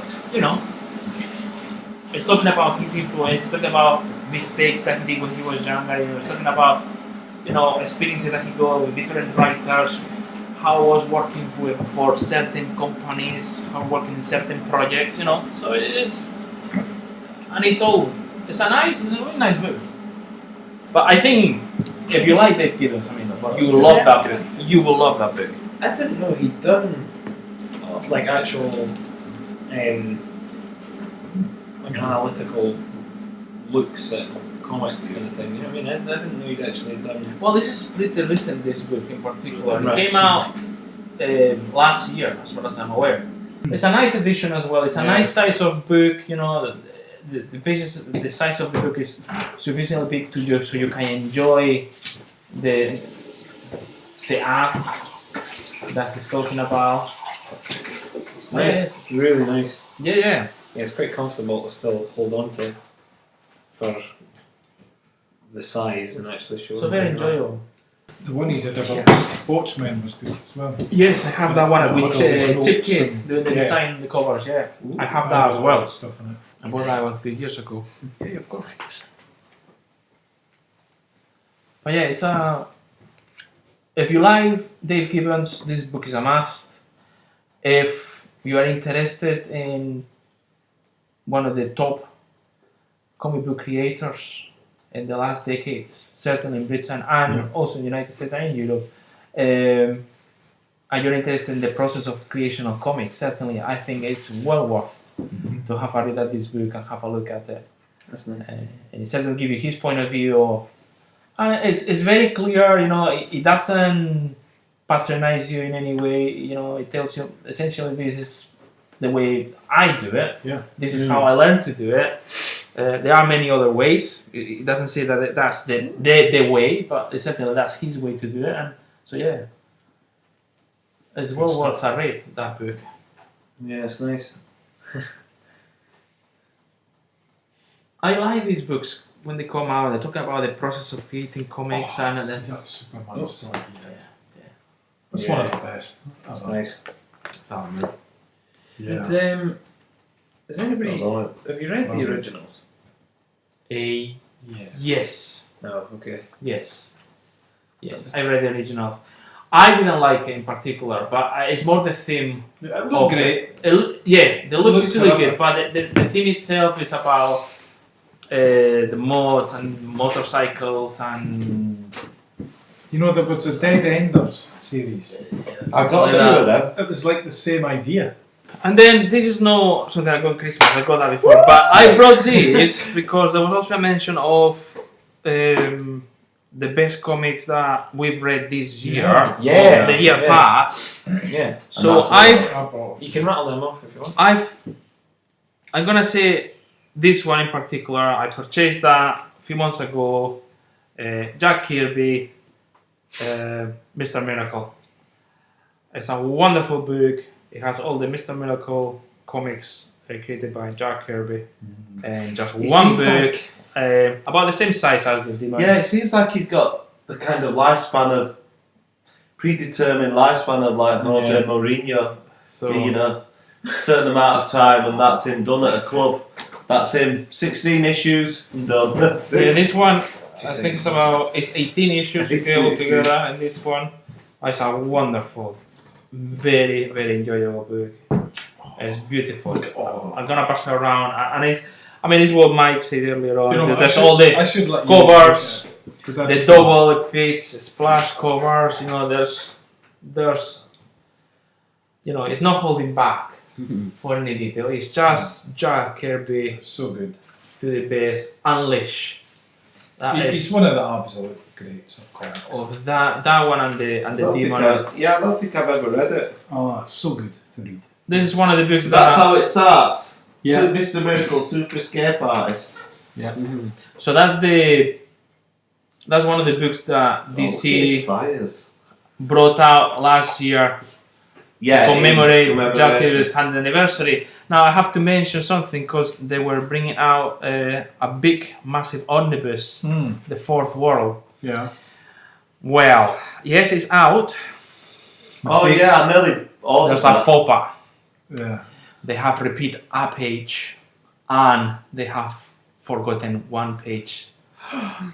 he's talking about his influence. He's talking about mistakes that he did when he was younger. He's talking about experiences that he got with different writers. How I was working for certain companies. How working in certain projects. So it is. And it's a really nice book. But I think if you like Dave Gibbons, you will love that book. You will love that book. I didn't know he'd done like actual analytical looks at comics kind of thing. You know what I mean? I didn't know he'd actually done. Well, this is pretty recent. This book in particular, Right. it came out last year, as far as I'm aware. It's a nice edition as well. It's a nice size of book. The pages, the size of the book is sufficiently big so you can enjoy the art that he's talking about. It's nice. It's really nice. Yeah. Yeah, it's quite comfortable to still hold on to for the size and actually show. So very enjoyable. The one he did about sportsmen was good as well. Yes, I have that one with Model Chip notes Kid, and- the yeah. design, the covers. Yeah, Ooh, I have that as well. Stuff in it. I bought that one 3 years ago. Yeah, of course. But yeah, it's if you like Dave Gibbons, this book is a must. If you are interested in one of the top comic book creators in the last decades, certainly in Britain and also in the United States and in Europe, and you're interested in the process of creation of comics, certainly I think it's well worth to have a read at this book and have a look at it. That's nice. And it certainly give you his point of view of, and it's very clear, it doesn't patronize you in any way, it tells you essentially this the way I do it. Yeah. This is how I learned to do it. There are many other ways. It doesn't say that that's the way, but it's certainly that's his way to do it. And so yeah, it's well worth a read, that book. Yeah, it's nice. I like these books when they come out. They talk about the process of creating comics and then that Superman story. yeah. That's one of the best. That's nice. Yeah. Did, has anybody... Oh, Have you read the originals? Yes. No, okay. Yes. I read the originals. I didn't like it in particular, but it's more the theme. It looked great. They look looks really terrific. good, but the theme itself is about the mods and motorcycles and You know, there was a Dead Enders series. I've got a few of them. It was like the same idea. And then this is no something I got on Christmas. I got that before, but I brought this because there was also a mention of the best comics that we've read this year. Yeah. The year past. Yeah. So You can rattle them off if you want. I'm gonna say this one in particular. I purchased that a few months ago. Jack Kirby, Mr. Miracle. It's a wonderful book. It has all the Mr. Miracle comics created by Jack Kirby, and just one book about the same size as the Demon. Yeah, it seems like he's got the kind of lifespan of predetermined lifespan of like Jose Mourinho. So Being a certain amount of time, and that's him done at a club. That's him. 16 issues and done. That's yeah, it. this one I think it's 18 issues 18 all issues. together, and this one is a wonderful, very very enjoyable book. It's beautiful. I'm gonna pass it around, and it's what Mike said earlier on. Do you know, There's all the I should let covers, you the double page splash covers. You know, there's it's not holding back for any detail. It's just Jack Kirby so good. to the base, unleash. He's one of the absolute greats of comics. Of that one and the I don't think Demon. I don't think I've ever read it. Oh, it's so good to read. This is one of the books That's how it starts. Yeah. So Mr. Miracle, Super Escape Artist. Yeah. So that's one of the books that DC Fires. brought out last year Yeah. to commemorate in Jack Kirby's 100th anniversary. Now I have to mention something because they were bringing out a big, massive omnibus, The Fourth World. Yeah. Well, yes, it's out. Oh yeah, I nearly ordered There's a that. faux pas. Yeah. They have repeat a page, and they have forgotten one page.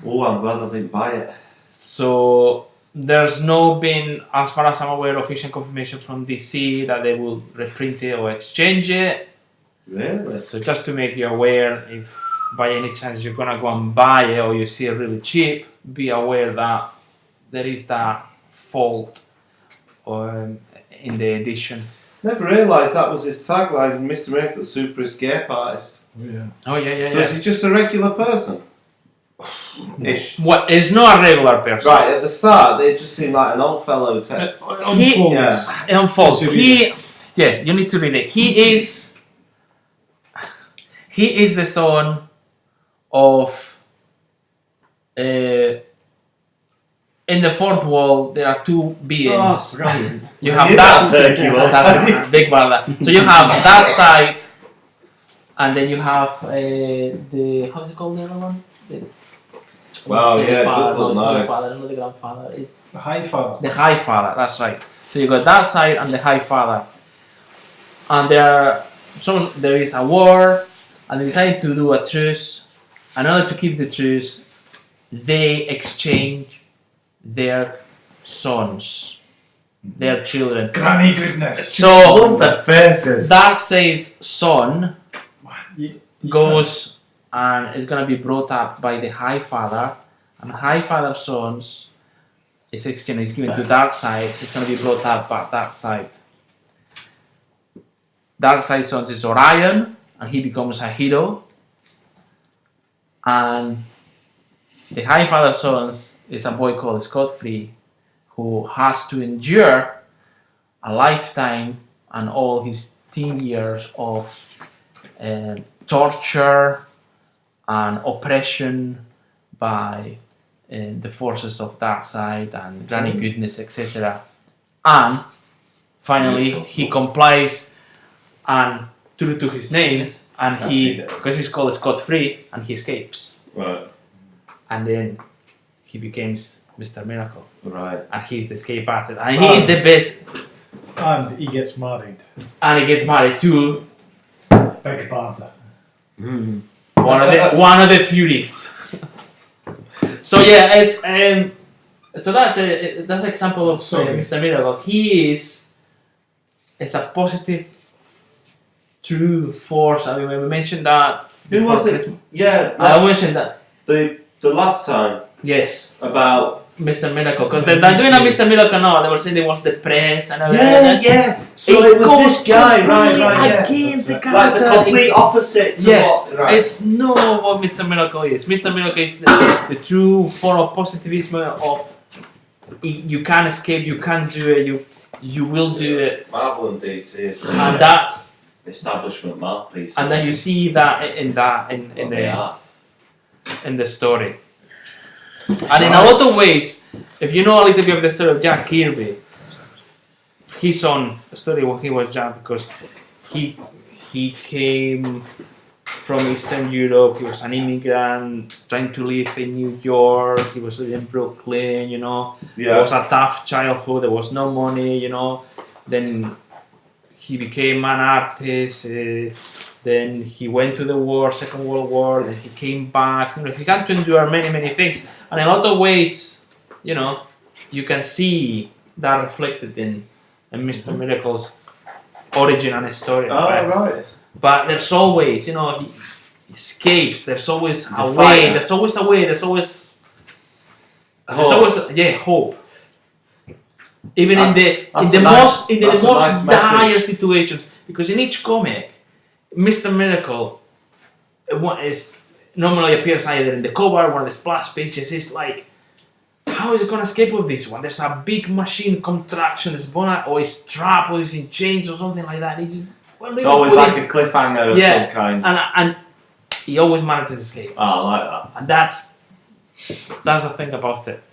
Oh, I'm glad I didn't buy it. So there's no been, as far as I'm aware, official confirmation from DC that they will reprint it or exchange it. Really? So just to make you aware, if by any chance you're gonna go and buy it or you see it really cheap, be aware that there is that fault in the edition. Never realised that was his tagline, Mr. Miracle, Super Escape Artist. Yeah. Oh yeah. So is he just a regular person? Ish. Well, it's not a regular person. Right, at the start, they just seem like an old fellow test. It unfolds. You need to read it. He is the son of. In the fourth wall, there are two beings. You have that. That's a big brother. So you have that side, and then you have the how's it called, the other one? Wow, yeah, it does look Not nice. the father, not the grandfather. It's The High Father. the high father. That's right. So you got that side and the high father, and there is a war, and they decided to do a truce. In order to keep the truce, they exchange their sons, their children. Granny goodness. So Love the faces. Darkseid's son You goes and is gonna be brought up by the High Father, and High Father's sons is exchanged. Is given to Darkseid. It's gonna be brought up by Darkseid. Darkseid's sons is Orion, and he becomes a hero. And the High Father's sons is a boy called Scott-Free, who has to endure a lifetime and all his teen years of torture and oppression by the forces of dark side and granny goodness, etc. And finally, he complies and true to his name, and because he's called scot-free, and he escapes. Right. And then he becomes Mr. Miracle. Right. And he's the escape artist. And he's the best. And he gets married. And he gets married to Big Barber. one of the Furies. So yeah, it's so that's an example of Mr. Miracle. He is a positive, true force. I mean, we mentioned that. Who was it? Yeah, I mentioned that. The last time. Yes. About Mr. Miracle, because they're doing a Mr. Miracle now. They were saying they was depressed and yeah. So it was this guy, right? Against the character. Like the complete opposite to yes, what, right. It's not what Mr. Miracle is. Mr. Miracle is the true form of positivism of you can't escape, you can't do it, you will do it. Marvel and DC. And that's establishment mouthpiece. And then you see that in the story. And in a lot of ways, if you know a little bit of the story of Jack Kirby, his own story when he was young, because he came from Eastern Europe, he was an immigrant trying to live in New York, he was living in Brooklyn, It was a tough childhood, there was no money, Then he became an artist, then he went to the war, Second World War, then he came back, he had to endure many, many things. And in a lot of ways, you can see that reflected in Mr. Miracle's origin and story. Right. But there's always, he escapes, there's always a way, there's always hope. Even in the most dire situations, because in each comic, Mr. Miracle normally appears either in the cover, one of the splash pages. It's like, how is it gonna escape with this one? There's a big machine contraction, or he's trapped, or he's in chains, or something like that. It's always like a cliffhanger of some kind. And he always manages to escape. I like that. And that's the thing about it.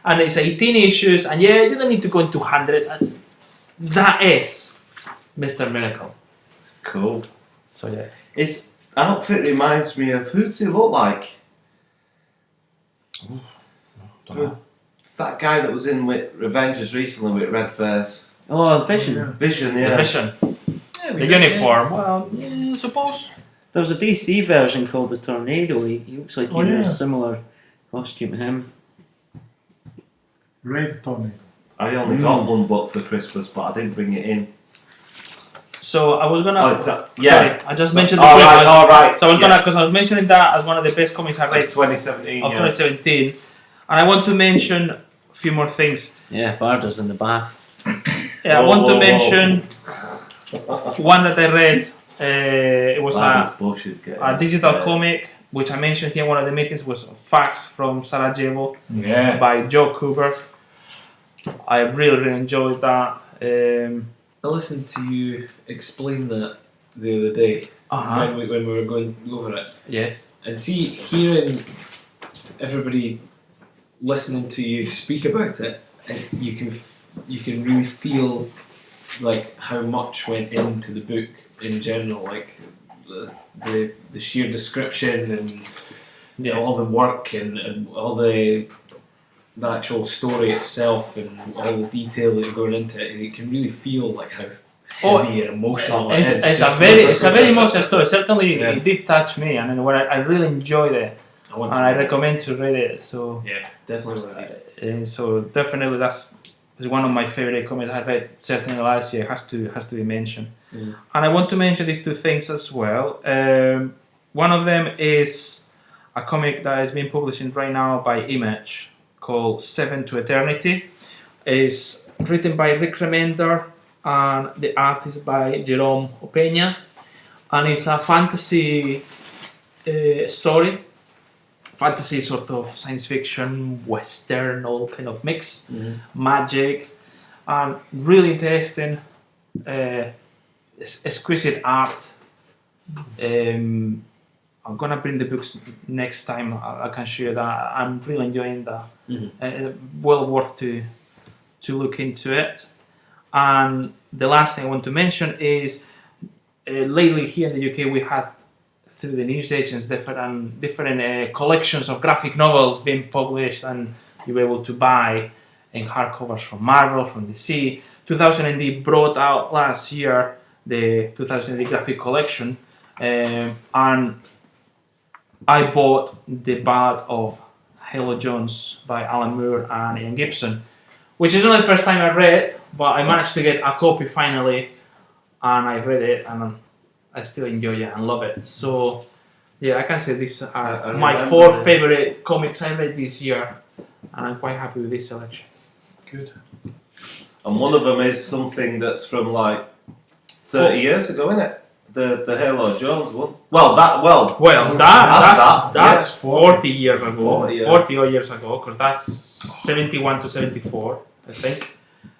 And it's 18 issues, and you don't need to go into hundreds. That is Mr. Miracle. Cool. So yeah. His outfit reminds me of, who does he look like? That guy that was in with Revengers recently with red face. Oh, Vision. Vision, yeah. The Vision. The uniform. Well, I suppose. There was a DC version called the Tornado. He looks like he wears a similar costume to him. Red Tornado. I only got one book for Christmas, but I didn't bring it in. So I was gonna. Sorry, I just mentioned. All right. So I was gonna, because I was mentioning that as one of the best comics I read of 2017, and I want to mention a few more things. Yeah, Barder's in the bath. I want to mention one that I read. It was a digital comic, which I mentioned here in one of the meetings, was Facts from Sarajevo by Joe Kubert. I really enjoyed that. I listened to you explain that the other day when we were going over it. Yes. And hearing everybody listening to you speak about it, you can really feel like how much went into the book in general, like the sheer description and all the work and all the actual story itself and all the detail that you're going into it. You can really feel like how heavy and emotional it is. It's a very emotional story. Certainly, it did touch me, and I really enjoyed it. I recommend to read it. So yeah, definitely read it. So definitely that's one of my favorite comics I read. Certainly last year has to be mentioned. And I want to mention these two things as well. One of them is a comic that is being published right now by Image, called Seven to Eternity. Is written by Rick Remender and the art is by Jerome Opeña, and it's a fantasy story. Fantasy, sort of science fiction, western, all kind of mix, magic, and really interesting. exquisite art. I'm gonna bring the books next time. I can show you that. I'm really enjoying that. Well worth to look into it. And the last thing I want to mention is lately here in the UK we had through the news agents different collections of graphic novels being published, and you were able to buy in hardcovers from Marvel, from DC. 2000 AD brought out last year the 2000 AD graphic collection, and I bought The Ballad of Halo Jones by Alan Moore and Ian Gibson, which is not the first time I read it, but I managed to get a copy finally, and I read it, and I still enjoy it and love it. So, yeah, I can say these are my 4 favorite comics I read this year, and I'm quite happy with this selection. Good. And one of them is something that's from like 30 years ago, isn't it? The Halo Jones one. That's 40 years ago. 40 odd years ago, because that's 71 to 74, I think.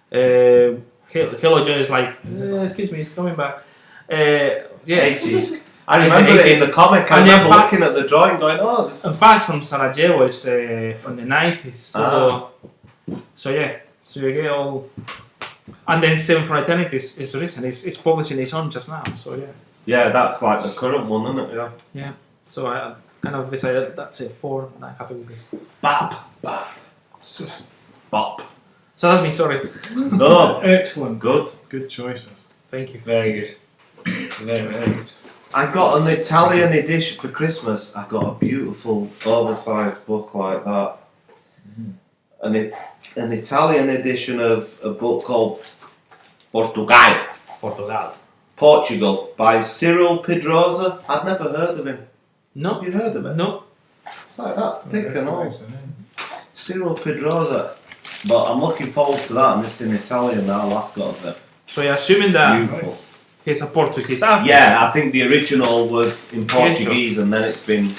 Halo Jones is like, excuse me, it's coming back. 80s. I remember it in the comic. I remember looking at the drawing going, oh, this... In fact, from Sarajevo, is from the 90s. So yeah, so you get all... And then Seven from Eternity is recent. It's publishing its own just now, so yeah. Yeah, that's like the current one, isn't it? Yeah. Yeah, so I kind of decided that's it, 4, and I'm happy with this. Bap. It's just Bop. So that's me, sorry. No. excellent. Good choices. Thank you. Very good. Very, very good. I got an Italian edition for Christmas. I got a beautiful oversized book like that. An Italian edition of a book called Portugal by Cyril Pedrosa. I'd never heard of him. No. Have you heard of it? No. It's like that thick and all. Cyril Pedrosa. But I'm looking forward to that, and it's in Italian now. That's got it. So you're assuming that Beautiful. he's a Portuguese artist? Yeah, I think the original was in Portuguese, and then it's been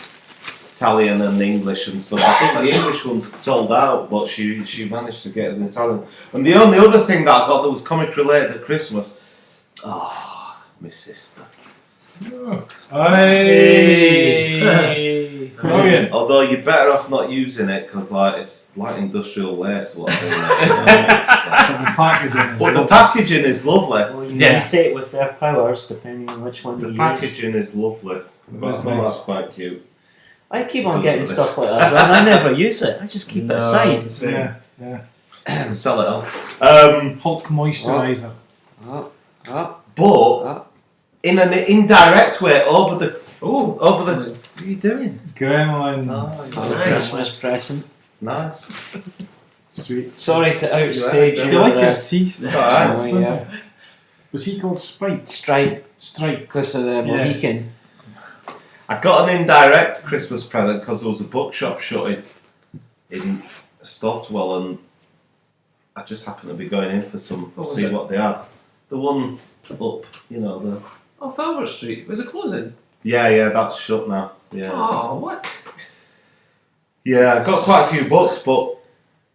Italian and English and stuff. I think the English one's sold out, but she managed to get it as an Italian. And the only other thing that I got that was comic related at Christmas, my sister. Hey. Brilliant. Although you're better off not using it because it's like industrial waste. What I'm The packaging is but the packaging is lovely. Well, you Yes. can say it with their powers depending on which one The you packaging is lovely. But I thought that's quite cute. use. I keep on Goes getting with stuff this. like that, and I never use it. I just keep it aside. Yeah. Sell it on. Hulk moisturiser. But in an indirect way, over the. What are you doing? Gremlins. Christmas present. Nice. Sweet. Sorry to outstage Do you. you like your teeth? It's alright. Yeah. Was he called Spike? Stripe, Stripe. because of the Mohican. I got an indirect Christmas present because there was a bookshop shut in Stotwell, and I just happened to be going in for some see what they had. The one up, the. Oh, Talbot Street. Was it closing? Yeah, that's shut now. Yeah. Oh, what? Yeah, I got quite a few books, but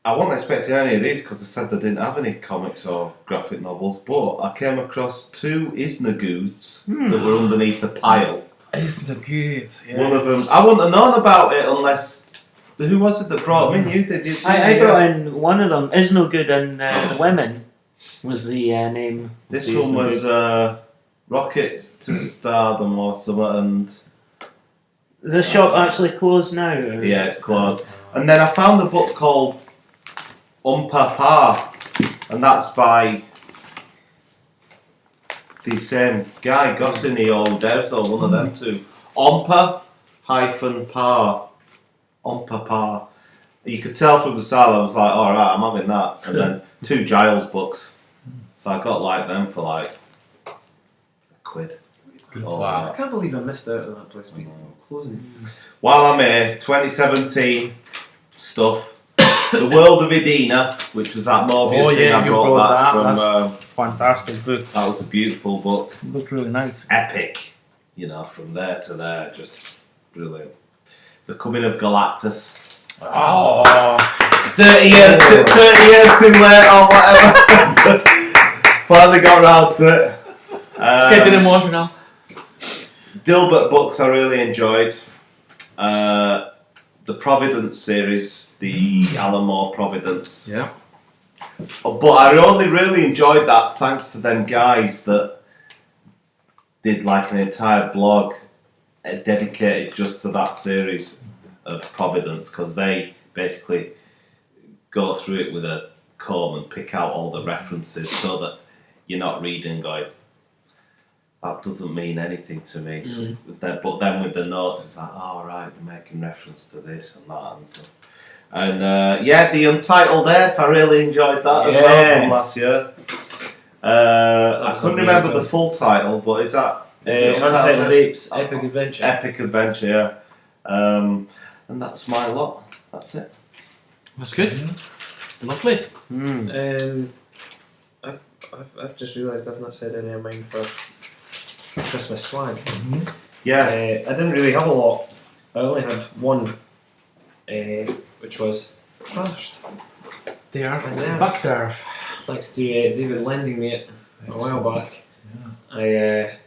I wasn't expecting any of these because they said they didn't have any comics or graphic novels. But I came across 2 Isnagoods that were underneath the pile. Isn't it good? Yeah. One of them, I wouldn't have known about it unless. Who was it that brought them in? You did. I brought in one of them. Is no good, and the women was the name. This Is one No was Good. Rocket to Stardom or something, and The shop actually closed now. Or is yeah, it? it's closed. And then I found a book called Papa, and that's by the same guy, Goscinny or Uderzo, one of them two. Ompa-Pa. You could tell from the style I was like, alright, I'm having that. And then 2 Giles books. So I got like them for like £1. Wow. I can't believe I missed out on that place being closing. While I'm here, 2017 stuff. The World of Edina, which was that Mobius thing I you brought back that. from. Fantastic book. That was a beautiful book. Looked really nice. Epic. From there to there, just brilliant. The Coming of Galactus. Oh, 30 years too late or whatever. Finally got around to it. Getting emotional. Dilbert books I really enjoyed. The Providence series, the Alan Moore Providence. Yeah. But I only really enjoyed that thanks to them guys that did like an entire blog dedicated just to that series of Providence, because they basically go through it with a comb and pick out all the references so that you're not reading going, that doesn't mean anything to me. But then with the notes, it's like, oh right, they're making reference to this and that and stuff. And the Untitled Ape, I really enjoyed that as well from last year. I couldn't remember the full title, but is that Untitled Ape's Epic Adventure. Epic Adventure, yeah. And that's my lot. That's it. That's good. Lovely. I've just realised I've not said any of mine for Christmas swag. Yeah. I didn't really have a lot. I only had one, which was Trashed. They are Yeah. back there. Thanks to David lending me it a while back. I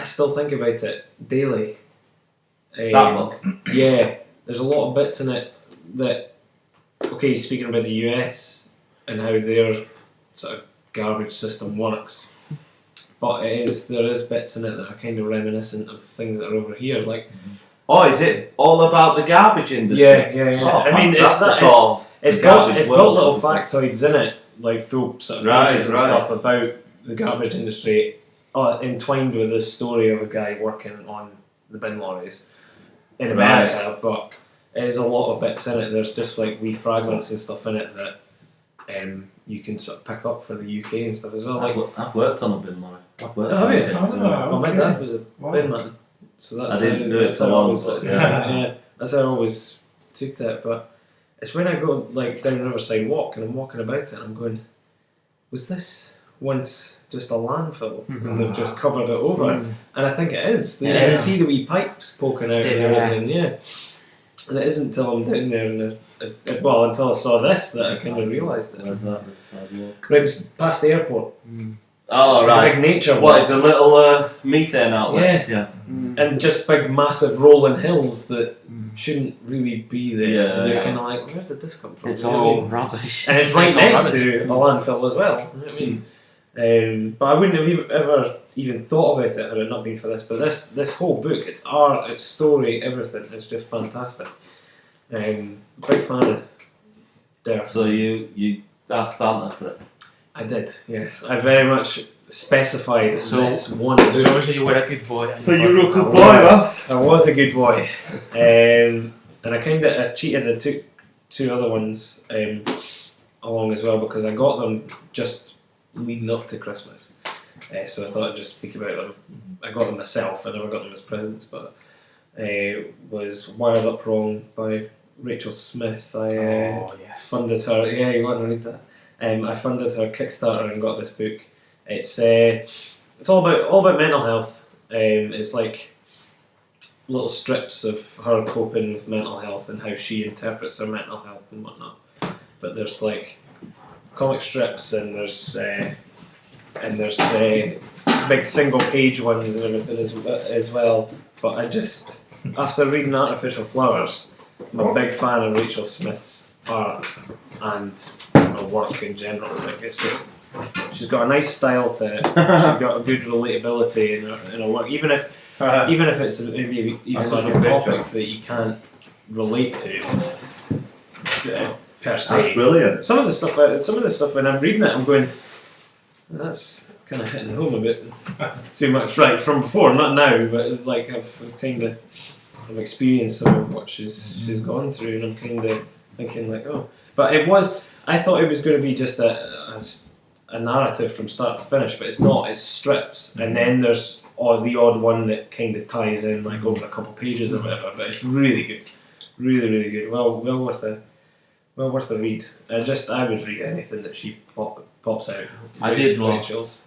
still think about it daily. That book. Yeah, there's a lot of bits in it that, okay, speaking about the US and how their sort of garbage system works, but there is bits in it that are kind of reminiscent of things that are over here, like. Oh, is it all about the garbage industry? Yeah. Oh, I mean, it's got little factoids in it, like full sort of pages and stuff about the garbage industry, entwined with this story of a guy working on the bin lorries in America. But there's a lot of bits in it. There's just like wee fragments and stuff in it that you can sort of pick up for the UK and stuff as well. Like, I've worked on a bin lorry. have you? Well, my dad was a bin man. So that's I didn't do it so long. That's how I always took to it. But it's when I go like down Riverside Walk and I'm walking about it and I'm going, was this once just a landfill and they've just covered it over? And I think it is. You can see the wee pipes poking out and everything. Yeah. And it isn't until I'm down there and until I saw this that I kind of realised it. Where's that? Right past the airport. Oh, it's right. a big nature What, it's a little methane outlet? Yeah. And just big, massive rolling hills that shouldn't really be there. Yeah, and you're kind of like, where did this come from? It's all rubbish. And it's right next to a landfill as well. You know what I mean? But I wouldn't have ever even thought about it had it not been for this. But this whole book, it's art, it's story, everything. It's just fantastic. Big fan of there. So you asked Santa for it? I did, yes. I very much specified this one So book. you were a good boy. So you were a good boy, huh? I was a good boy. And I kind of cheated and took two other ones along as well because I got them just leading up to Christmas. So I thought I'd just speak about them. I got them myself, I never got them as presents, but was Wired Up Wrong by Rachel Smith. I funded her. Yeah, you want to read that? I funded her Kickstarter and got this book. It's all about mental health. It's like little strips of her coping with mental health and how she interprets her mental health and whatnot. But there's like comic strips and there's big single page ones and everything as well. But I just, after reading Artificial Flowers, I'm a big fan of Rachel Smith's art and her work in general. Like it's just, she's got a nice style to it. She's got a good relatability in her work, even if it's maybe even like a topic that you can't relate to per se. That's brilliant. Some of the stuff when I'm reading it, I'm going, that's kind of hitting home a bit too much. Right, from before, not now, but like I've kind of experienced some of what she's gone through, and I'm kind of thinking like, oh, but I thought it was going to be just a narrative from start to finish, but it's not. It's strips, and then there's the odd one that kind of ties in like over a couple of pages or whatever. But it's really good, really good. Well worth a read. I would read anything that she pops out. I did love Rachel's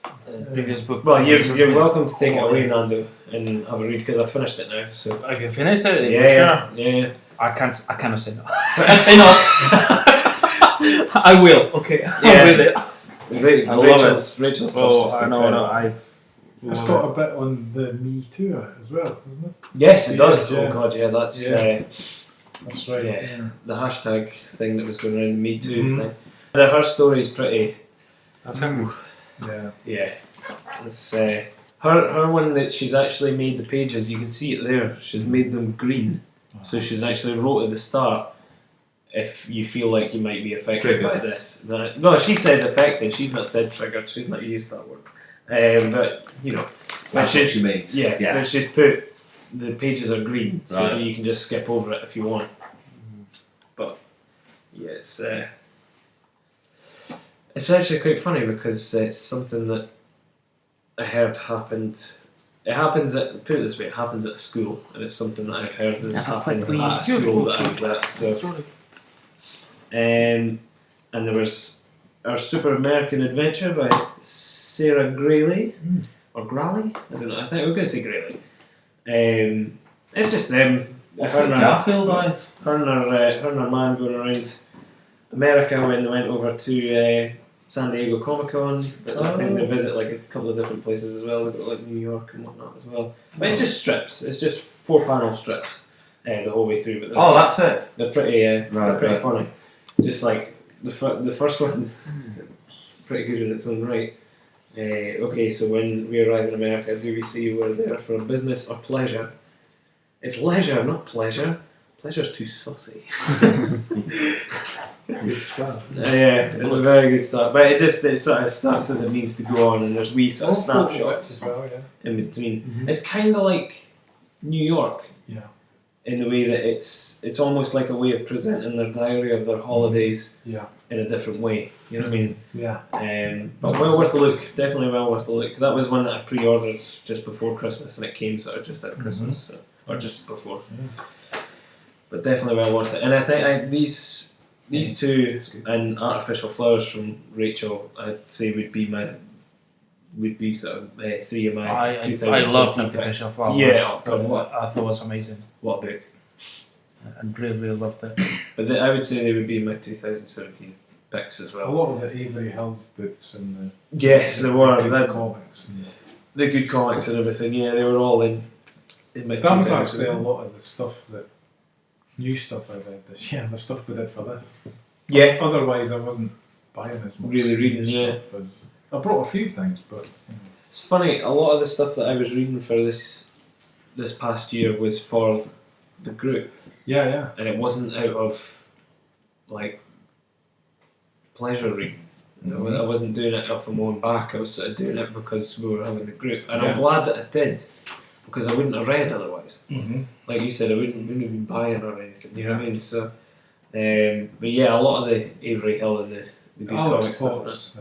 previous book. Well, you're welcome to take it away, Nando, and have a read because I finished it now. So have you finished it? Yeah, sure? Yeah. I cannot say no. I can't say no. I will. Okay. Yeah. I'll read it. Rachel's stuff's just I know. incredible. It's got a bit on the Me Too as well, isn't it? Yes, it does. Yeah. Oh god, yeah, that's That's right. yeah, the hashtag thing that was going around, the Me Too thing. And her story is pretty. That's him. Yeah. It's her one that she's actually made the pages. You can see it there. She's made them green, so she's actually wrote at the start. If you feel like you might be affected by this, no, she said affected. She's not said triggered. She's not used that word. But you know, That's what she means. but she's put the pages are green, so that you can just skip over it if you want. But yeah, it's actually quite funny because it's something that I heard happened. It happens at, put it this way, it happens at a school, and it's something that I've heard has happened at a school that I was at. So, and there was Our Super American Adventure by Sarah Grayley or Grally. I don't know. I think we're going to say Grayley. It's just them. Her and her man going around America when they went over to San Diego Comic Con. I think they visit like a couple of different places as well. They've got like New York and whatnot as well. But it's just strips. It's just 4-panel strips the whole way through. But that's it. They're pretty funny. Just like the first one, pretty good in its own right. Okay, so when we arrive in America, do we see we're there for business or pleasure? It's leisure, not pleasure. Pleasure's too saucy. Good start. Yeah, it's a very good start. But it sort of starts as it means to go on, and there's wee sort of snapshots in between. It's kind of like New York. Yeah. In the way that it's almost like a way of presenting their diary of their holidays in a different way. You know what I mean? Yeah. But well worth a look. Definitely well worth a look. That was one that I pre-ordered just before Christmas, and it came sort of just at Christmas, so, or just before. But definitely well worth it. And I think these two and Artificial Flowers from Rachel, I'd say would be sort of 3 of my 2017 I loved picks. Artificial Flowers. Yeah, God, I thought it was amazing. What a book. I really loved it. But I would say they would be my 2017 picks as well. A lot of the Avery Hill books and the they were. good comics. And the good comics and everything, yeah, they were all in my that was actually a lot of the stuff new stuff I read this year, the stuff we did for this. Yeah. Otherwise I wasn't buying as much Really reading, stuff as I brought a few things, but it's funny, a lot of the stuff that I was reading for this past year was for the group. Yeah. And it wasn't out of like pleasure reading. I wasn't doing it off my own back, I was sort of doing it because we were having the group. And I'm glad that I did, because I wouldn't have read otherwise. Like you said, I wouldn't have been buying or anything, you know what I mean? So but yeah, a lot of the Avery Hill and the good comics stuff. Book was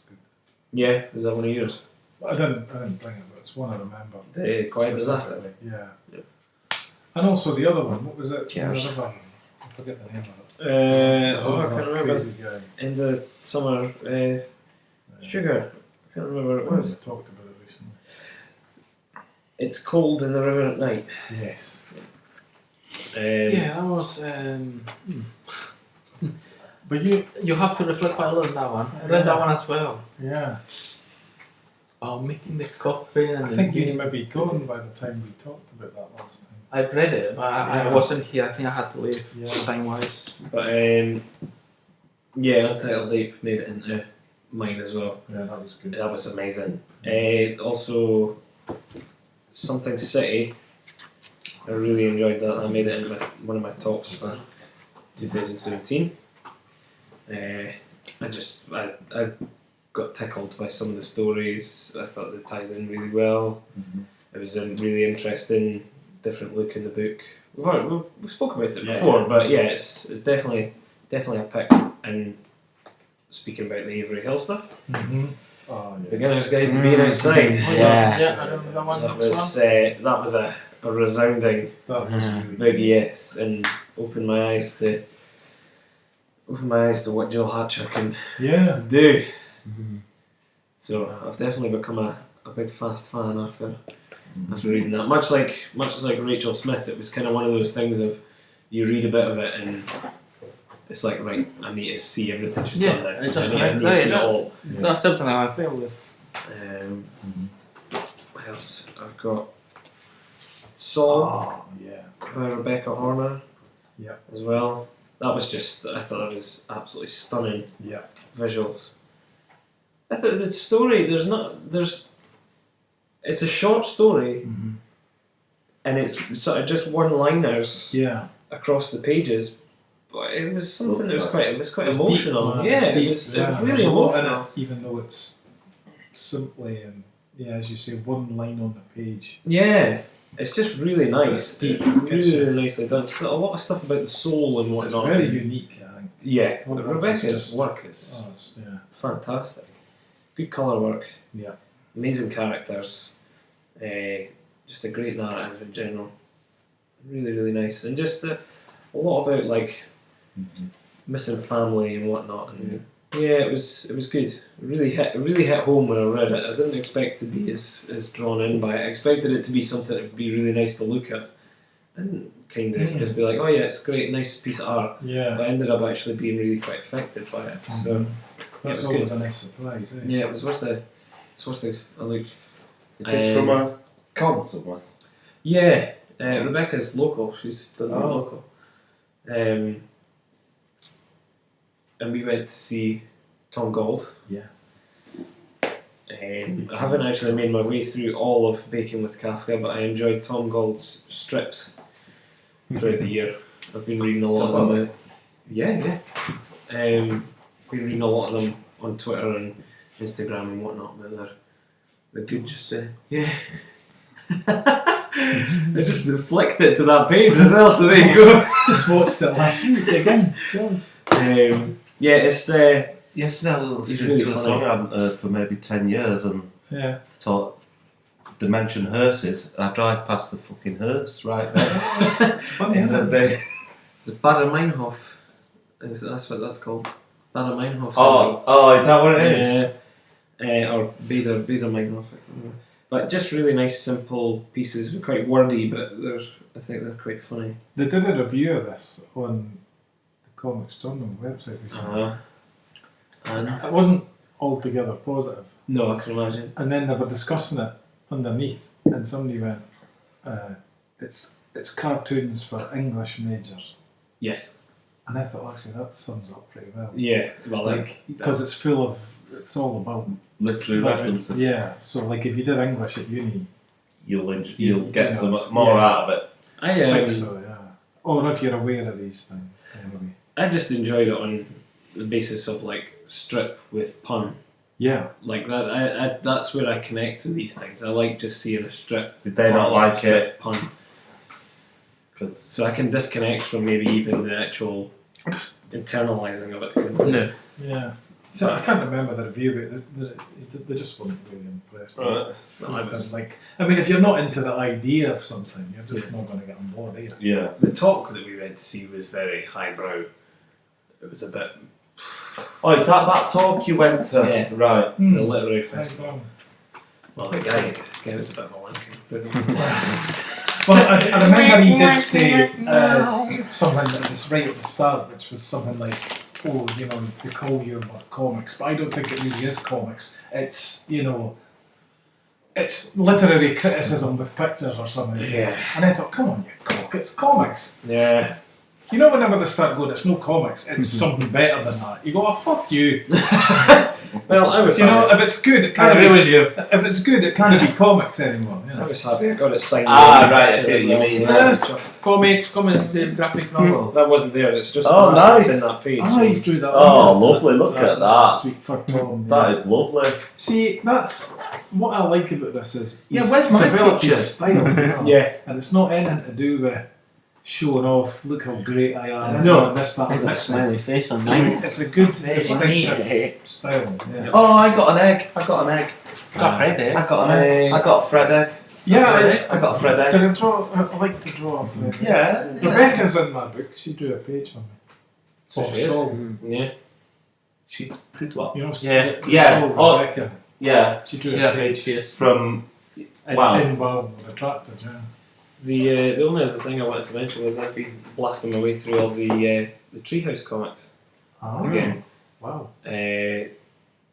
good. Yeah, is that one of yours? I didn't bring it, but it's one I remember. The Quiet Disaster. Yeah. And also the other one, what was it? Cheers. I forget the name of it. I can't remember. Crazy guy. In the summer, sugar. I can't remember what it was. I talked about it recently. It's Cold in the River at Night. Yes. That was. But you have to reflect quite a lot on that one. I read that one as well. Yeah. Making the coffee and I think you'd maybe gone by the time we talked about that last time. I've read it, but I wasn't here. I think I had to leave time wise. But Untitled Ape made it into mine as well. Yeah, that was good. That was amazing. Also, Something City. I really enjoyed that. I made it into one of my tops for 2017. I got tickled by some of the stories. I thought they tied in really well. It was a really interesting, different look in the book. We've spoken about it before, but yeah, it's definitely a pick. And speaking about the Avery Hill stuff, Beginner's Guide to Being Outside. I remember that one. That was a resounding big yes, and opened my eyes to what Jill Hatcher can do. So I've definitely become a big Fast fan after reading that. Much like Rachel Smith, it was kind of one of those things of you read a bit of it and it's like, right, I need to see everything she's Yeah, done now. it's just I need to see it all. That's something I feel with. What else? I've got Saul Oh, yeah. by Rebecca Horner. Yeah. As well. That was just, I thought that was absolutely stunning. Yeah. Visuals. I thought the story, it's a short story, and it's sort of just one-liners Yeah. across the pages, but it was something that was quite It's emotional. deep, Yeah, deep, it was yeah. really There's a lot in emotional. it, even though it's simply and as you say, one line on the page. Yeah, it's just really nice. Deep. Really nicely done. It's a lot of stuff about the soul and It's whatnot. very unique, I think. Yeah, What Rebecca's just- work is Yeah. fantastic. Good colour work. Yeah. Amazing characters. Just a great narrative in general. Really, really nice. And just a lot about like missing family and whatnot. And yeah, it was good. It really hit home when I read it. I didn't expect to be as drawn in by it. I expected it to be something that would be really nice to look at and kind of just be like, oh yeah, it's great, nice piece of art. Yeah. But I ended up actually being really quite affected by it. So That's was always good. a nice surprise, eh? yeah, it's worth a look. Is this from a con somewhere? Yeah, Rebecca's local. She's done local. And we went to see Tom Gold. Yeah. I haven't actually made my way through all of Baking with Kafka, but I enjoyed Tom Gold's strips throughout the year. I've been reading a lot of them. Yeah. Been reading a lot of them on Twitter and Instagram and whatnot, but they're good just to, yeah. I just flicked it to that page as well, so there you go. Just watched it last week again. Cheers. Yeah, it's Yesterday I listened It's really to a funny. song I hadn't heard for maybe 10 years and Yeah. thought, they mention hearses, I drive past the fucking hearse right there. It's funny, In the isn't it? day. it's Bader Meinhof. That's what that's called. Bader Meinhof. Oh, is that what it is? Yeah. Or Bader Meinhof. I can't remember. But just really nice, simple pieces. They're quite wordy, but I think they're quite funny. They did a review of this on the Comics Journal website recently. And It wasn't altogether positive. no, I can imagine. And then they were discussing it underneath, and somebody went, it's cartoons for English majors. Yes. And I thought, actually, that sums up pretty well. Yeah. Well, Because it's full of, it's all about Literary references. Yeah, so like if you did English at uni, You'll get some it's- more yeah. out of it. I think so, yeah. Or if you're aware of these things, anyway. I just enjoyed it on the basis of like strip with pun. Yeah. Like that. I that's where I connect with these things. I like just seeing a strip. Did they not like strip it? pun? Because So I can disconnect from maybe even the actual internalizing of it. No. Yeah. So I can't remember the review, but they just weren't really impressed. Right. Like, I mean, if you're not into the idea of something, you're just not going to get on board either. yeah. The talk that we went to see was very highbrow. It was a bit Oh, is that talk you went to? Yeah. Right. the literary festival. Well, the guy was a bit of a wanker. Well, I remember he did say something that was right at the start, which was something like, oh, you know, they call your work comics, but I don't think it really is comics. It's, you know, it's literary criticism with pictures or something. Yeah. And I thought, come on, you cock, it's comics. Yeah. You know, whenever they start going, it's no comics, it's something better than that. You go, oh, fuck you. Well, I was You know, happy. if it's good, it I can't agree be. with you. If it's good, it can't be comics anymore. You I know? was happy. I got it signed. Ah, with the right, I picture see as what you well, mean, so yeah. that's good. Comics, graphic novels. That wasn't there. It's just Oh, that's nice. in that page. Ah, he's drew that. Oh, one. lovely. Look at that. Sweet for Tom. That is lovely. See, that's what I like about this is Yeah, he's where's my developed picture? his style, you know? Yeah. and it's not anything to do with showing off. Look how great I am. No. this, that, I and got a this. smiley face on mine. It's a good, Very distinctive style. Yeah, Oh, I got an egg. Got Fred there. I got an egg. I got a Fred egg. yeah. I got a Fred egg. I like to draw. Yeah. Rebecca's in my book. She drew a page for me. So Of she is. Saul. Yeah. She did what? You know, Yeah. Yeah. Saul, Oh. Rebecca. Yeah. She drew See a that page. page, yes. From. In, Wow. in Well Retracted, yeah. The only other thing I wanted to mention was I've been blasting my way through all the the Treehouse comics Oh. again. Wow.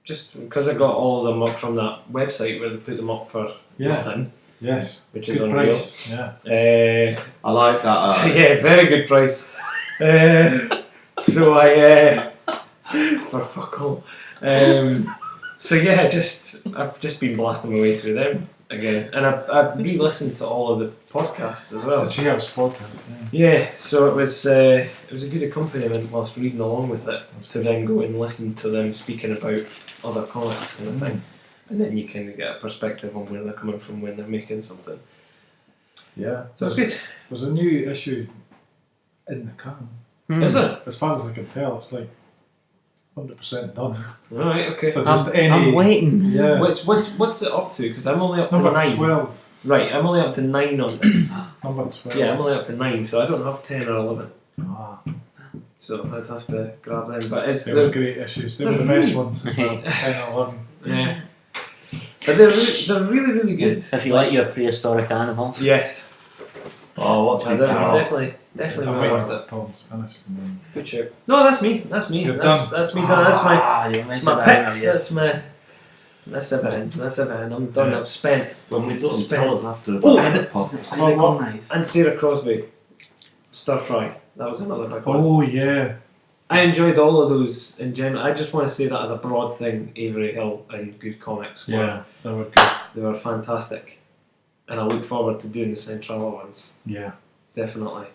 Just because I got all of them up from that website where they put them up for nothing, Yes. which is Good unreal. price. Yeah. I like that. So yeah, very good price. So I for fuck all. So yeah, I've just been blasting my way through them again, and I've re-listened to all of the podcasts as well. The Treehouse podcast. Yeah, so it was a good accompaniment whilst reading along with it to then go and listen to them speaking about other comics kind of thing, and then you can get a perspective on where they're coming from when they're making something. Yeah. So it's good. There's a new issue in the can. Is it? As far as I can tell, it's like 100% done. Alright, okay. So just I'm waiting. Yeah. What's it up to? Because I'm only up to Number 9. 12. Right, I'm only up to 9 on this. Number 12. Yeah, I'm only up to 9, so I don't have 10 or 11. Ah, So I'd have to grab them. But they were great issues. They were the best ones as well. 10 and 11. yeah. But they're really, really good. If you like your prehistoric animals. Yes. Oh, what's So it they're now? definitely I well think worth that it. Tom's finished. And then Good show. No, that's me. That's me. You're That's me done. That's you my mentioned that picks. earlier. That's everything. I'm done. Yeah. I've spent. When we don't Spent- tell us after Oh, about and the it- podcast. They go nice. And Sarah Crosby, Stir Fry. That was another big one. Oh, yeah. I enjoyed all of those in general. I just want to say that as a broad thing, Avery Hill and Good Comics were Yeah, they were good. they were fantastic, and I look forward to doing the Centrala ones. Yeah. Definitely,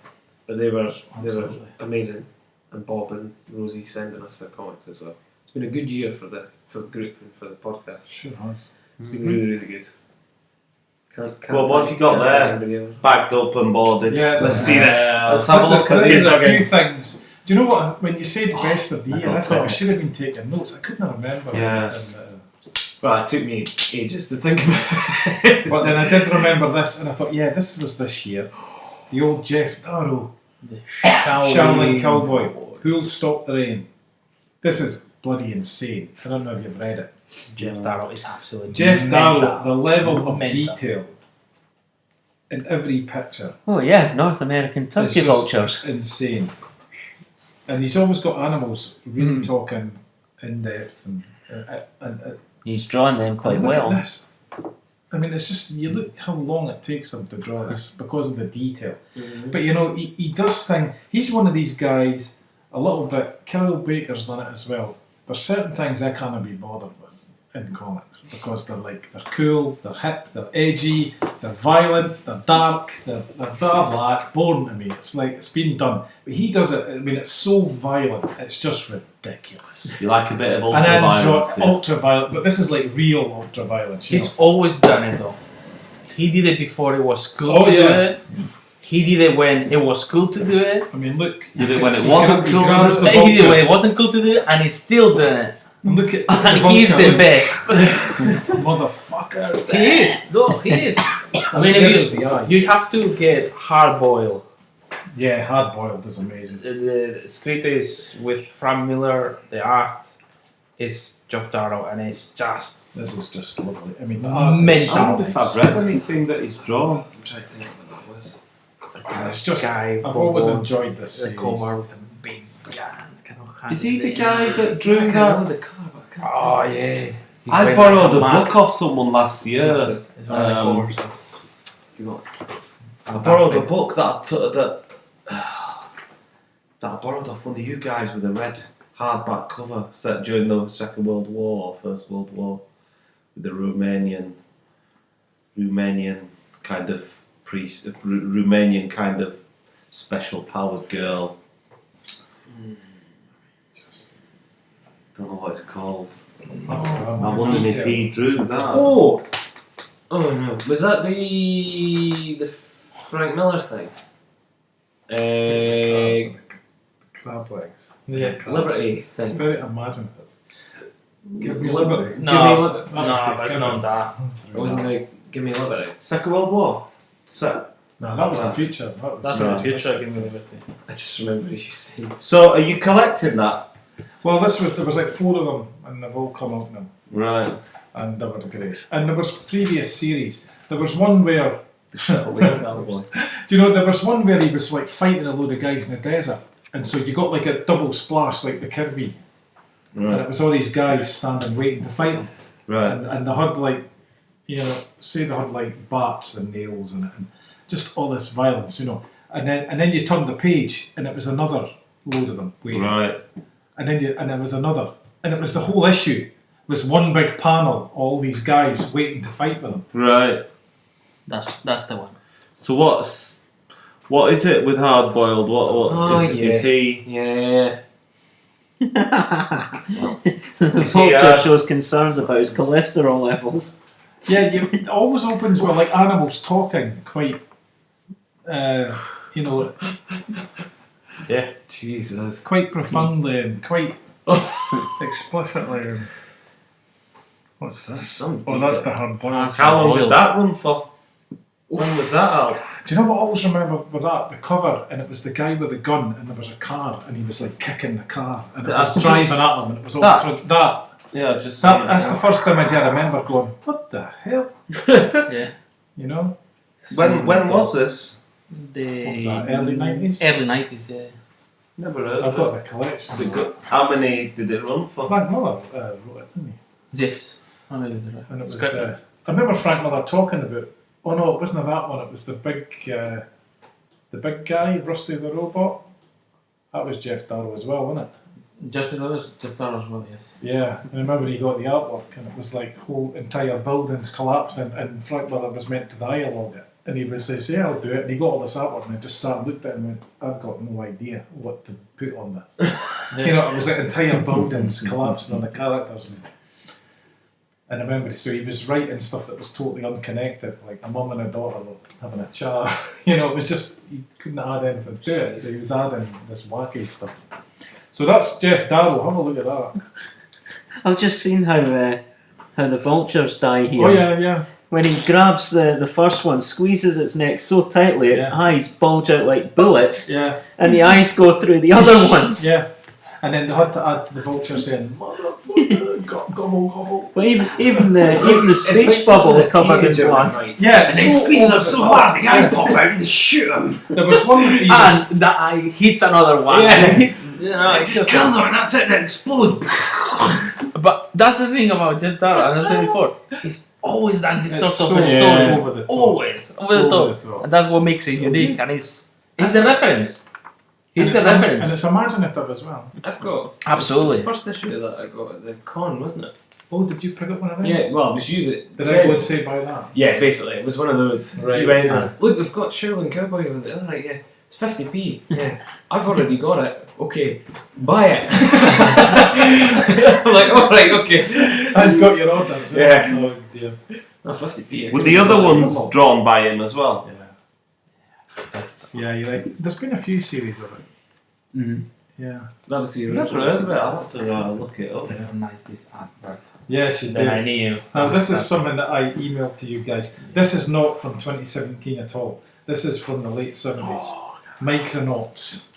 but they were Absolutely. amazing, and Bob and Rosie sending us their comics as well. It's been a good year for the group and for the podcast. Sure has. It's been really, really good. Can't Well, what have you got can't there? thank anybody else. Backed up and boarded. Yeah, Let's see this. Let's have a look at There's these. a few things. Do you know what? When you said best of the year, I thought I should have been taking notes. I couldn't remember Yeah. anything. Well, it took me ages to think about it. But then I did remember this, and I thought, yeah, this was this year. The old Jeff Darrow, The Shaolin Cowboy, Who'll Stop the Rain. This is bloody insane. I don't know if you've read it. Jeff Darrow is absolutely Jeff Darrow, mental. the level of Mental. detail in every picture Oh yeah, North American is turkey just vultures. insane. And he's always got animals really Mm. talking in depth and He's drawn them quite look well. at this. I mean, it's just, you look how long it takes him to draw this because of the detail. But you know, he does things. He's one of these guys, a little bit. Kyle Baker's done it as well. There's certain things I can't be bothered with in comics because they're cool, they're hip, they're edgy, they're violent, they're dark, they're blah blah. It's boring to me. It's like it's been done, but he does it. I mean, it's so violent, it's just ridiculous. You like a bit of And then ultra-violence, yeah. ultra-violent, but this is like real ultra-violence. You He's always done it though. He did it before it was cool Oh, to do yeah. it. He did it when it was cool to do it. I mean, look. Did it when it he wasn't he cool. grabs the He did it vulture. when it wasn't cool to do it, and he's still doing it. And look at And the he's vulture, the look. best. Motherfucker. He is. No, he is. I mean, There's if the eye. you have to get hard boiled. Yeah, hard boiled is amazing. The script is with Frank Miller. The art is Jeff Darrow, and it's just This is just lovely. I mean, the art is mental. I wonder if I've read anything that he's drawn. I'm trying to think what that was. It's just. guy. I've always Bobo, enjoyed this the series. cover with a big gun. Is he the guy that drew I know that? the cover, but I can't Oh yeah. He's I wearing borrowed like a mark. book off someone last year. It's one of the covers. That's You got I borrowed a book that I borrowed off one of you guys with a red hardback cover set during the Second World War or First World War with the Romanian kind of priest, Romanian kind of special powered girl. Don't know what it's called. I'm wondering if he drew that. Oh no! Was that the Frank Miller thing? Crab legs. yeah. Liberty It's thing. very imaginative. Give me liberty. No, Give me liberty. no, but it's not that. It wasn't like Give Me Liberty. Second World War? No, that was the future. That was That's No. in the future. Give me liberty. I just remember you saying. So are you collecting that? Well, there was like 4 of them, and they've all come out now, Right. and they were great. And there was previous series. There was one where. The Cowboy. Do you know, there was one where he was like fighting a load of guys in the desert, and so you got like a double splash like the Kirby, and Right. it was all these guys standing waiting to fight them, Right. and they had like, you know, say they had like bats and nails and just all this violence, you know, and then you turned the page and it was another load of them waiting, Right. and there was another, and it was the whole issue was one big panel, all these guys waiting to fight with them. Right. That's the one. So what is it with hard boiled? What is he? Yeah. The vulture shows concerns about his cholesterol levels. Yeah, it always opens with like animals talking quite, you know, Yeah. Jesus. quite profoundly and quite explicitly. And what's this? Oh, that's the hard boiled. How long did that run for? When was that out? Do you know what I always remember with that? The cover, and it was the guy with the gun, and there was a car, and he was like kicking the car, and it That's was just- driving at him, and it was all that. through that. Yeah, just That's the first image I remember going, what the hell? Yeah. You know? When was this? What was that, early 90s? Early 90s, yeah. Never heard I've of got it. the collection. Is it good? How many did it run for? Frank Miller wrote it, didn't he? Yes. I know that. And it was, Scripted. I remember Frank Miller talking about, oh no, it wasn't that one, it was the big guy, Rusty the Robot. That was Jeff Darrow as well, wasn't it? Just another Jeffery as well, yes. Yeah, and I remember he got the artwork and it was like whole entire buildings collapsed and Frank Miller was meant to dialogue it. And he was says, yeah, I'll do it. And he got all this artwork and I just sat and looked at it and went, I've got no idea what to put on this. You know, it was like entire buildings collapsing on the characters. And I remember, so he was writing stuff that was totally unconnected, like a mum and a daughter were having a chat. You know, it was just, he couldn't add anything to it, so he was adding this wacky stuff. So that's Jeff Darrow, have a look at that. I've just seen how the vultures die here. Oh yeah. When he grabs the first one, squeezes its neck so tightly, its eyes bulge out like bullets, Yeah. and the eyes go through the other ones. Yeah. And then they had to add to the vulture saying, motherfucker, gobble, gobble. But even the speech bubble is covered in blood. Yeah, And they squeeze them so hard, the eyes pop out and they shoot them. There was one that he And the eye hits another one. Yeah. It hits, you know, it just kills them and that's it, they explode. But that's the thing about Jeff Darrow, and I've said before, he's always done this It's sort of so a story. over the top. Always, over the Over top. the top. And that's what makes it unique, and he's the reference. He's and the it's reference. and it's imaginative as well. I've got. Absolutely. It was the first issue that I got at the con, wasn't it? Oh, did you pick up one of them? Yeah, well, it was you that. Did I go and say by that? Yeah, basically, it was one of those. Right. You went, Yeah. look, they've got Sherlin Cowboy over there. Right, yeah, it's 50p. Yeah, I've already got it. Okay, buy it. I'm like, all right, okay. I've got your orders. Yeah. Oh dear. No, 50p. Were the other ones drawn by him as well? Yeah. Yeah, you're right. There's been a few series of it. Mm-hmm. Yeah. That was the Never original. heard of it. I'll have to look it up. Nice this artwork. Yes, you Then I do. knew. Now, this is something that I emailed to you guys. This is not from 2017 at all. This is from the late 70s. Micronauts.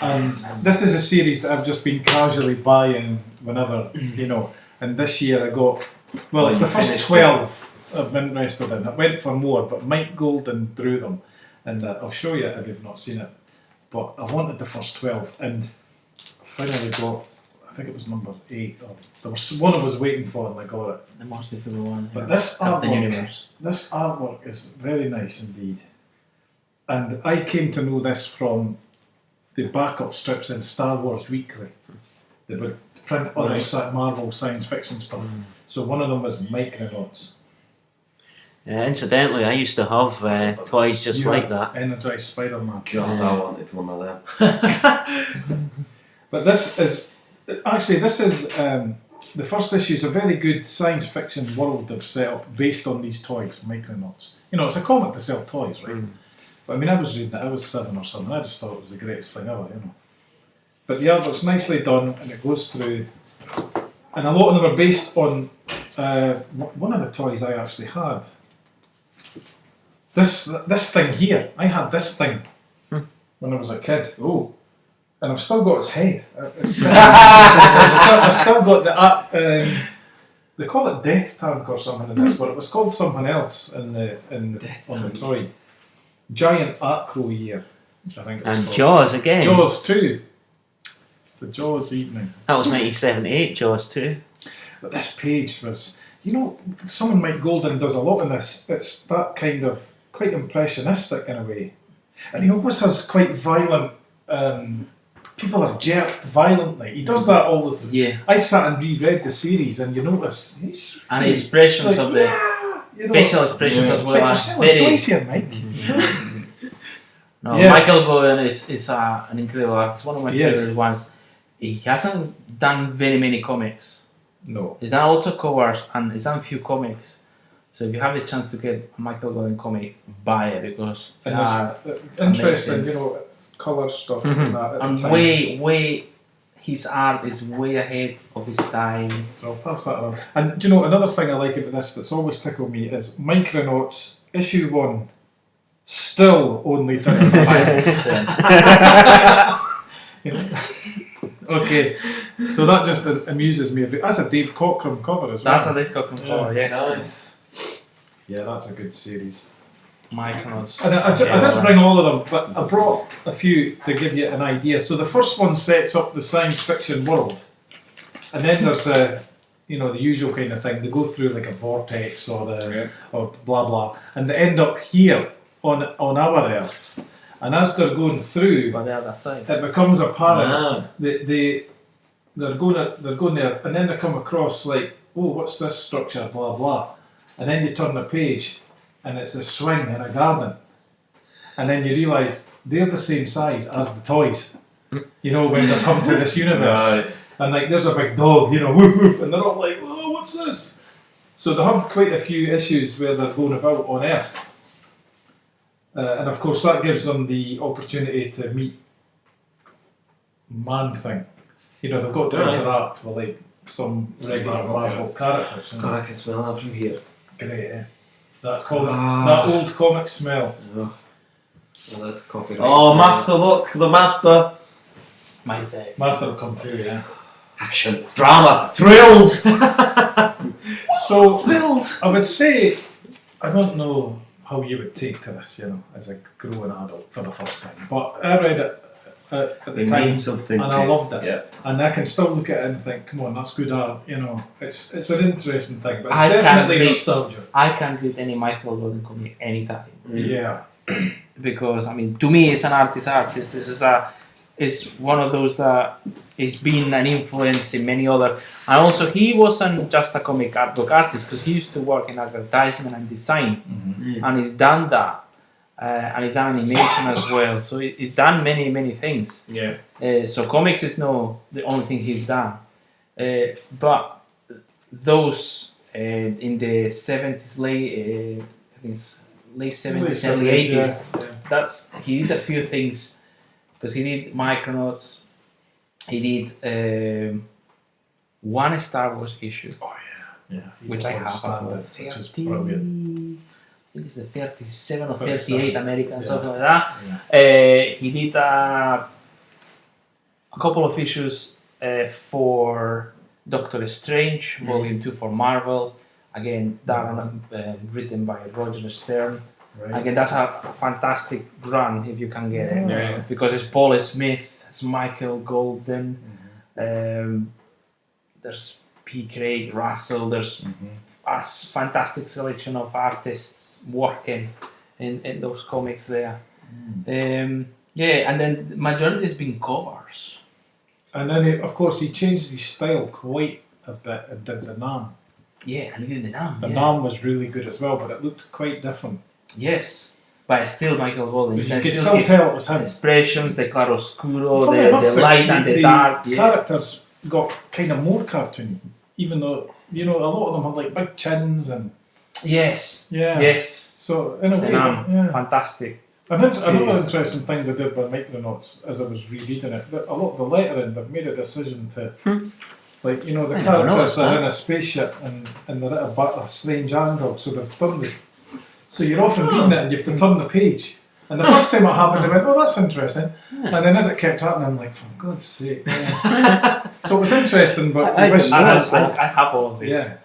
And this is a series that I've just been casually buying whenever, you know. And this year I got, well, it's the you first finished 12 I've been interested in. I went for more, but Mike Golden drew them. And I'll show you if you've not seen it. But I wanted the first 12 and finally got, I think it was number 8. Or there was one I was waiting for and I got it. The most difficult one. But this Captain artwork, Universe. this artwork is very nice indeed. And I came to know this from the backup strips in Star Wars Weekly. They would print other Marvel science fiction stuff. So one of them was Micronauts. Incidentally, I used to have toys just You like had that. Energized Spider-Man. God, I wanted one of them. But this is the first issue is a very good science fiction world they've set up based on these toys, Micronauts. You know, it's a comic to sell toys, right? But I mean, I was reading it, I was 7 or something, I just thought it was the greatest thing ever, you know. But the artwork's nicely done and it goes through, and a lot of them are based on one of the toys I actually had. This thing here, I had this thing when I was a kid. Oh. And I've still got its head. I've still got the they call it Death Tank or something in this, but it was called something else on the toy. Giant acro ear. I think. And Jaws again. Jaws 2. It's a Jaws evening. That was 1978. Jaws 2. But this page was, someone like Golden does a lot in this. It's that kind of quite impressionistic in a way, and he always has quite violent. People are jerked violently. He does that all the time. Yeah. I sat and reread the series, and you notice he's And the expressions of the facial expressions as well are very. Twice here, Mike. No, Michael Golden is an incredible artist. One of my Yes. favorite ones. He hasn't done very many comics. No. He's done a lot of covers and he's done a few comics. So if you have the chance to get a Michael Golden comic, buy it because they And are there's interesting, amazing. colour stuff and that. At And the time. way his art is way ahead of his time. So I'll pass that on. And do you know another thing I like about this that's always tickled me is Micronauts issue 1 still only 35 cents. Okay, so that just amuses me. That's a Dave Cockrum cover as well. That's a Dave Cockrum cover, yes. Nice. Yeah, that's a good series. Micronauts. And I didn't bring all of them, but I brought a few to give you an idea. So the first one sets up the science fiction world, and then there's the usual kind of thing. They go through like a vortex or blah blah, and they end up here on our Earth. And as they're going through, But the other side. it becomes apparent they're going there, and then they come across like, oh, what's this structure? Blah blah, and then you turn the page, and it's a swing in a garden, and then you realise they're the same size as the toys. When they come to this universe, and like there's a big dog, woof woof, and they're all like, oh, what's this? So they have quite a few issues where they're going about on Earth. And of course that gives them the opportunity to meet Man-Thing. They've got to interact with like some regular Marvel characters. God, I can smell that from here. Great, eh? That old comic smell. Well, that's copyright. Oh, Master, look, the Master. Master will come through, yeah. Action, drama, thrills. So Spills! I would say, I don't know how you would take to this, as a growing adult for the first time. But I read it at the It time, means something and to I loved it. Yeah. And I can still look at it and think, come on, that's good art. It's an interesting thing, but it's I can't definitely read- nostalgia. I can read any Michael Golden comic anytime. Yeah. Because to me it's an artist. This is one of those that has been an influence in many other, and also he wasn't just a comic art book artist because he used to work in advertisement and design, and he's done that, and he's done animation as well. So he's done many things. Yeah. So comics is no the only thing he's done, but those in the 70s, late I think it's late 70s, early 80s. Yeah. He did a few things because he did Micronauts. He did one Star Wars issue, Oh yeah. which I have as well. Which is brilliant. I think it's the 37 or 38 37, American, yeah. something like that. He did a couple of issues for Doctor Strange, Volume 2 for Marvel. Again, that one written by Roger Stern. Right. Again, that's a fantastic run if you can get it. Yeah. Because it's Paul Smith, it's Michael Golden, there's P. Craig Russell, there's a fantastic selection of artists working in those comics there. And then the majority has been covers. And then, of course, he changed his style quite a bit and did the Nam. Yeah, and he did the Nam. The Nam was really good as well, but it looked quite different. Yes, but it's still Michael Golden. But you can could still still see tell it was him. expressions, the claroscuro, Funny the enough, light and the dark. Yeah. characters got kind of more cartoony, even though a lot of them had like big chins and Yes. yeah. Yes. So in a way, Nam, yeah. fantastic. And that's another Series. interesting thing they did with Micronauts as I was rereading it. That a lot of the lettering, they've made a decision to, like the never characters noticed are that. in a spaceship and they're at a strange angle, so they've turned it. So you're often reading it and you have to turn the page. And the first time it happened, I went, oh, that's interesting. And then as it kept happening, I'm like, for God's sake. Yeah. So it was interesting, but I you wish didn't there know was that. I have all of this. yeah.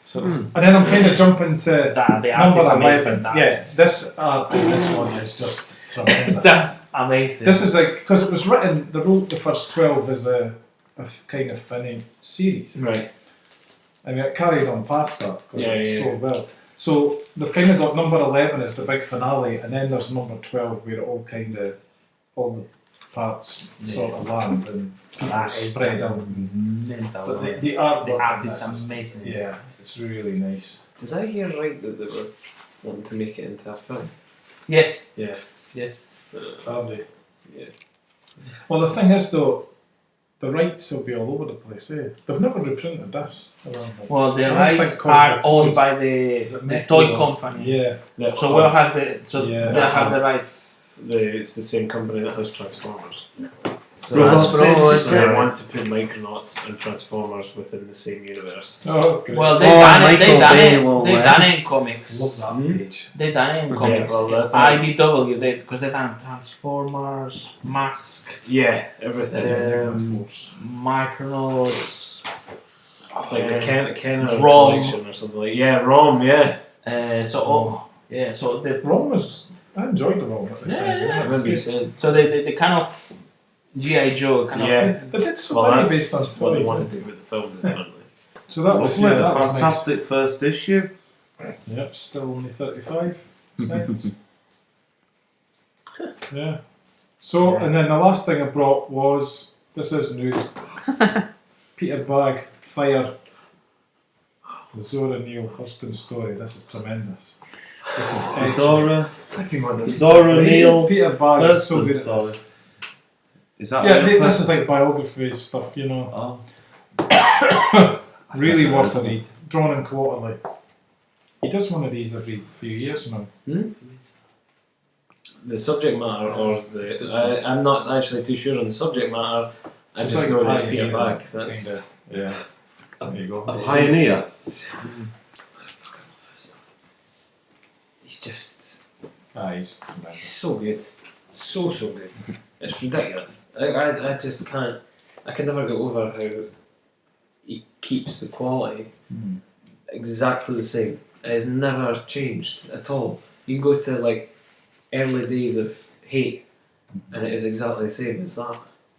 So, and then I'm kind of jumping to The art number is 11. amazing. Yes, this art in this one is just, tremendous. It's just amazing. This is like, because it was written, they wrote the first 12 as a kind of funny series. Right. I mean, it carried on past that because Yeah, it yeah, sold well. So they've kind of got number 11 as the big finale, and then there's number 12 where it all kind of, all the parts sort of land and people That is spread out. mental. But the artwork The art on is this amazing. Yeah, it's really nice. Did I hear right that they were wanting to make it into a film? Yes. Yeah. Yes. Lovely. Yeah. Well, the thing is though, the rights will be all over the place, eh? They've never reprinted this. Well, the I don't rights think are Cosmos owned was- by Is it the Mecca toy or- company. Yeah. So where has the Yeah. they have the rights? It's the same company that has Transformers. So Bro, that's bro, so they yeah. want to put Micronauts and Transformers within the same universe. Oh, great. Well, Oh, they've done it. Michael Bay will They've win. done it in comics. Love that page. They done it in Yeah, comics. well, that- IDW did because they done Transformers, Mask, Yeah, everything. Micronauts. It's like the Kenner Rom. collection or something like. Yeah, Rom. Yeah. So the Rom was. I enjoyed the Rom. At the Yeah, time. yeah, I remember you saying. so they kind of G.I. Joe kind Yeah. of They did so Well, many that's based on what they toys. want to do with the films, apparently. So that was Lovely, yeah, the that was fantastic first issue. nice. Yep, still only 35 cents. Yeah. So, and then the last thing I brought was, this is new, Peter Bagg, Fire, the Zora Neale Hurston story. This is tremendous. This is excellent. Zora Neale Peter Bagg is so Hurston good at story. this. Is that Yeah, real this person? is like biography stuff, you know. Oh. Really worth a read. Drawn in quarterly. He does one of these every few years now. The subject matter, or the I'm not actually too sure on the subject matter. I It's just like know that it's Pioneer, Peter Bagg. That's kinda. Yeah. There you go. A pioneer. he's just He's he's tremendous. so good, so good. It's ridiculous. I just can't. I can never get over how he keeps the quality exactly the same. It has never changed at all. You can go to like early days of Hate, and it is exactly the same as that.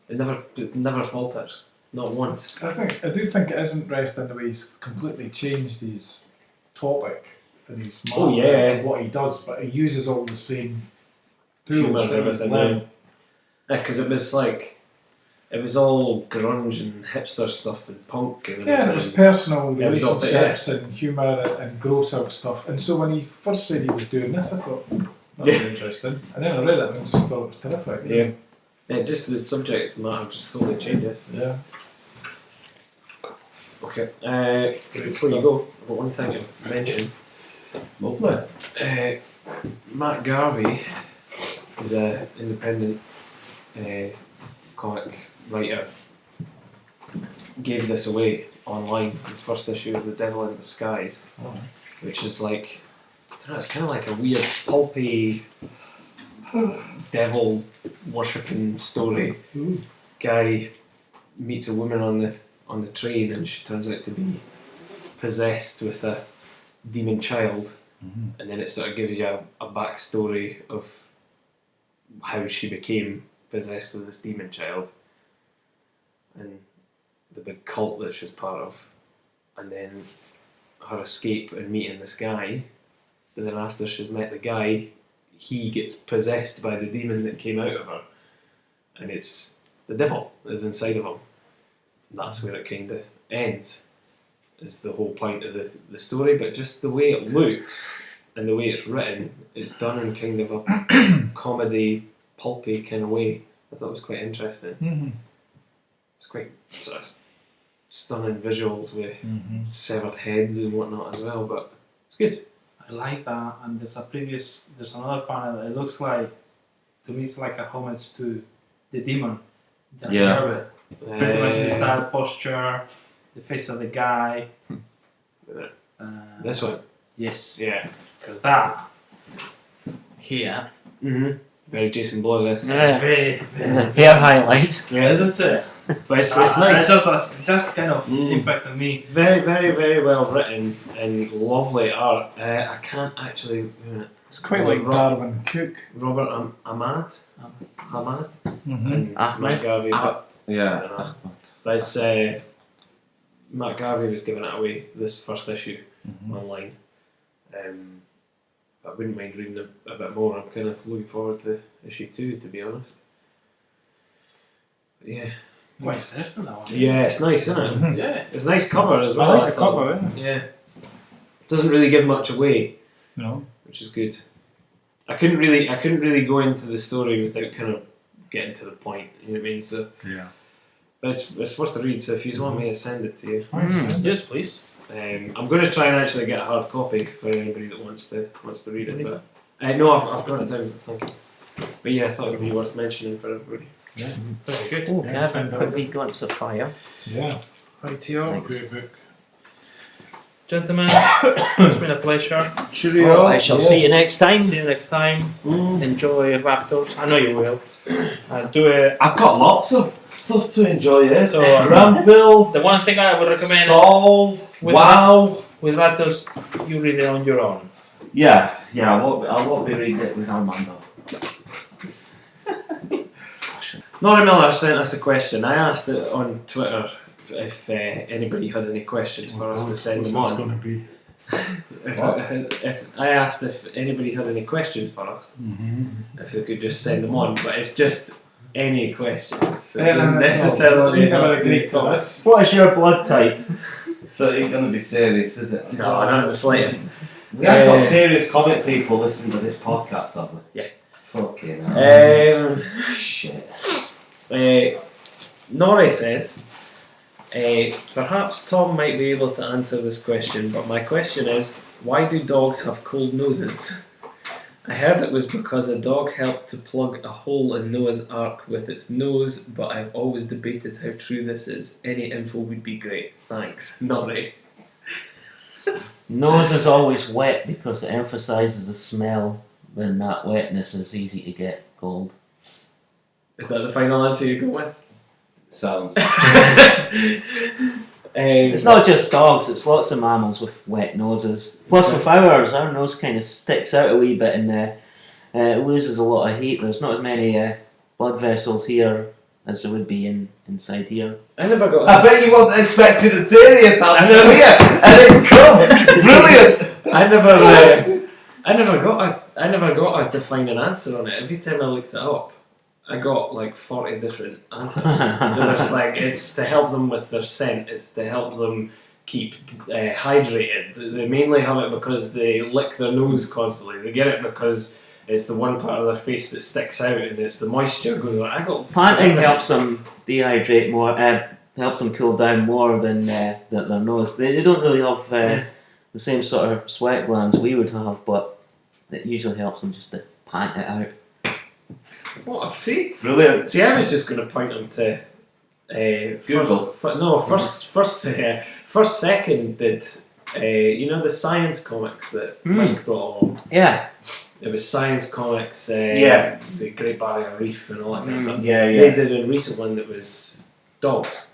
It never falters, not once. I do think it is interesting the way he's completely changed his topic and his Oh, manner yeah. and what he does, but he uses all the same Humour tools and that he's everything. learned. Yeah, because it was all grunge and hipster stuff and punk and Yeah, and it was everything. personal Yeah, it was all- relationships and humour and gross out stuff. And so when he first said he was doing this, I thought, that was interesting. And then I read it and I just thought it was terrific. Yeah. Yeah, just the subject matter just totally changes. Yeah. Okay. Before you go, I've got one thing to mention. Lovely. Matt Garvey is an independent comic writer. Gave this away online, the first issue of The Devil in Disguise, which is like, I don't know, it's kind of like a weird pulpy devil worshipping story. Guy meets a woman on the train and she turns out to be possessed with a demon child, and then it sort of gives you a backstory of how she became possessed with this demon child and the big cult that she's part of, and then her escape and meeting this guy. But then after she's met the guy, he gets possessed by the demon that came out of her, and it's the devil is inside of him. And that's where it kind of ends, is the whole point of the story. But just the way it looks and the way it's written, it's done in kind of a comedy, pulpy kind of way. I thought it was quite interesting. It's quite sort of stunning visuals with severed heads and whatnot as well, but it's good. I like that, and there's another panel that it looks like, to me it's like a homage to the demon. Jack Yeah. Kirby. Pretty much the style, posture, the face of the guy. This one. Yes. Yeah. Because that here Very Jason Blood, this. is very, Hair highlights. Yeah. isn't it? But it's nice. It's just kind of impacted me. Very, very, very well written and lovely art. I can't actually. It's quite like Darwin Cook. Robert Hamad. And Ahmed. Matt Garvey. Yeah. But it's Matt Garvey was giving it away this first issue online. I wouldn't mind reading a bit more. I'm kind of looking forward to issue 2, to be honest. But yeah. Quite interesting that one. Yeah, it's nice, isn't it? Yeah. It's a nice cover as well. I like the thought. cover, isn't it? Yeah. Doesn't really give much away, No. which is good. I couldn't really go into the story without kind of getting to the point. You know what I mean? So Yeah. but it's worth a read. So if you want me to send it to you, Yes, please. I'm going to try and actually get a hard copy for anybody that wants to read it. But no, I've got it down. Thank you. But yeah, I thought it would be worth mentioning for everybody. Very good. Oh, Gavin, quick wee glimpse of fire. Yeah. Right here. Great book. Gentlemen, it's been a pleasure. Cheerio. I shall see you next time. See you next time. Enjoy Raptors. I know you will. Do it. I've got lots of stuff to enjoy here. So, Grandville, the one thing I would recommend Solve, with Wow. with Raptors, you read it on your own. Yeah, I won't be reading it with Armando. Nora Miller sent us a question. I asked it on Twitter if anybody had any questions for us to send them What's on. going to be? If I asked if anybody had any questions for us, if they could just send them on, but it's just any questions. So it doesn't necessarily have to be tops. What is your blood type? So you're going to be serious, is it? No, not in the slightest. We have got serious comic people listening to this podcast, have we? Yeah. Fucking hell. Shit. Nori says, perhaps Tom might be able to answer this question, but my question is, why do dogs have cold noses? I heard it was because a dog helped to plug a hole in Noah's Ark with its nose, but I've always debated how true this is. Any info would be great. Thanks, Nori. Nose is always wet because it emphasises the smell when that wetness is easy to get cold. Is that the final answer you go with? Sounds. It's not just dogs, it's lots of mammals with wet noses. Plus with ours, our nose kind of sticks out a wee bit and it loses a lot of heat. There's not as many blood vessels here as there would be inside here. I never got I bet you weren't expecting a serious answer here, and it's come. Brilliant. I never got a defining answer on it. Every time I looked it up, I got like 40 different answers. There's like, it's to help them with their scent, it's to help them keep hydrated. They mainly have it because they lick their nose constantly. They get it because it's the one part of their face that sticks out and it's the moisture goes on. I got Panting helps them dehydrate more, helps them cool down more than their nose. They don't really have the same sort of sweat glands we would have, but it usually helps them just to pant it out. What? See? Brilliant. See, I was just going to point them to Google. First Second did the science comics that Mike brought along. Yeah. It was science comics. The Great Barrier Reef and all that kind of stuff. Yeah. They did a recent one that was dogs.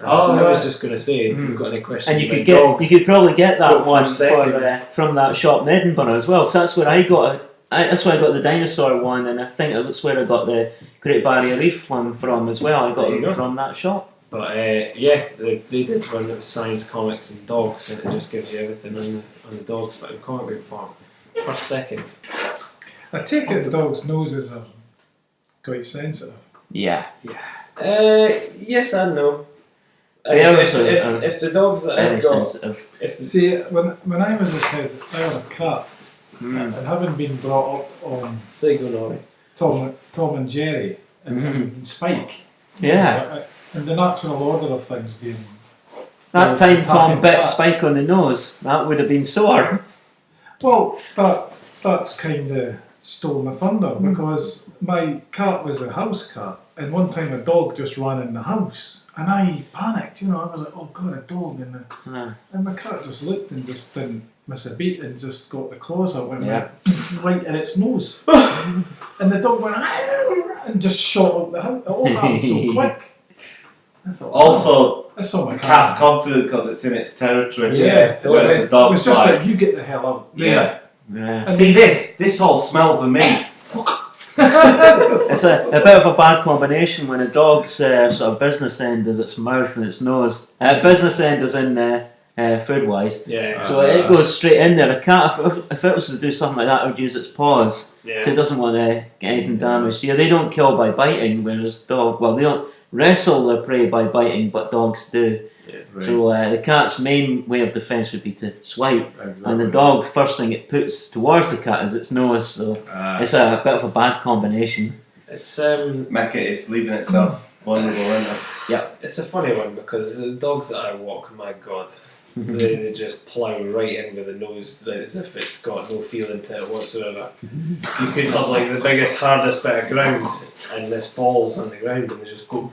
I was just going to say, if you've got any questions, And you about could dogs, you could probably get that Go for one Second. from that shop in Edinburgh as well. Because that's where I got it. That's where I got the dinosaur one, and I think that's where I got the Great Barrier Reef one from as well. I got There you it go. from that shop. But they did one that was science comics and dogs, and it just gives you everything on the dogs, but in comic book form. First Second. I take it the dogs' noses are quite sensitive. Yeah. Yes and no. If the dogs that Very I've got, sensitive. See, when I was a kid, I had a cat, and having been brought up on so you go Nori. Tom and Jerry and Spike, Yeah. and the natural order of things being That time Tom attacking bit cats. Spike on the nose. That would have been sore. Well, that's kind of stole my thunder because my cat was a house cat, and one time a dog just ran in the house, and I panicked. I was like, "Oh God, a dog!" And my cat just looked and just didn't miss a beat and just got the claws up and went right in its nose, and the dog went and just shot up the house. It all happened so quick. Also, I saw my cat's confident because it's in its territory. Yeah, whereas the it dog's was just like, like, you get the hell out. yeah. Yeah. See this all smells of meat. It's a bit of a bad combination when a dog's sort of business end is its mouth and its nose. Business end is in food wise. Yeah. So it goes straight in there. A cat, if it was to do something like that, it would use its paws. Yeah. So it doesn't want to get anything damaged. Yeah, they don't kill by biting, whereas they don't wrestle their prey by biting, but dogs do. Yeah, right. So the cat's main way of defence would be to swipe, Exactly. and the dog, first thing it puts towards the cat is its nose. So it's a bit of a bad combination. It's Mecca is leaving itself vulnerable, isn't it? Yeah. It's a funny one because the dogs that I walk, my God, they just plough right in with the nose as if it's got no feeling to it whatsoever. You could have like the biggest, hardest bit of ground and there's balls on the ground and they just go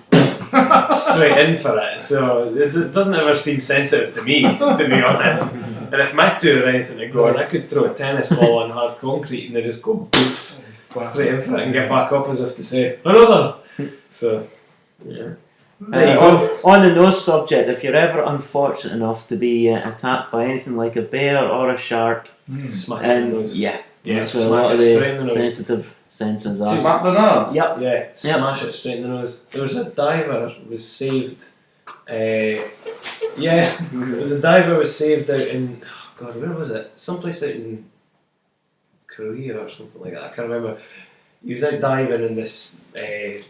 straight in for it. So it doesn't ever seem sensitive to me, to be honest. And if Matthew had anything to go on, I could throw a tennis ball on hard concrete and they just go straight in for it and get back up as if to say, another! So, yeah. On the nose subject, if you're ever unfortunate enough to be attacked by anything like a bear or a shark, Smack it in the nose. yeah, Yeah, that's where a smack lot it of straight in the the nose. sensitive senses are. Smack the nose. Yep. Yeah, smash it straight in the nose. There was a diver who was saved. There was a diver who was saved out in. Oh God, where was it? Someplace out in Korea or something like that. I can't remember. He was out diving in this. I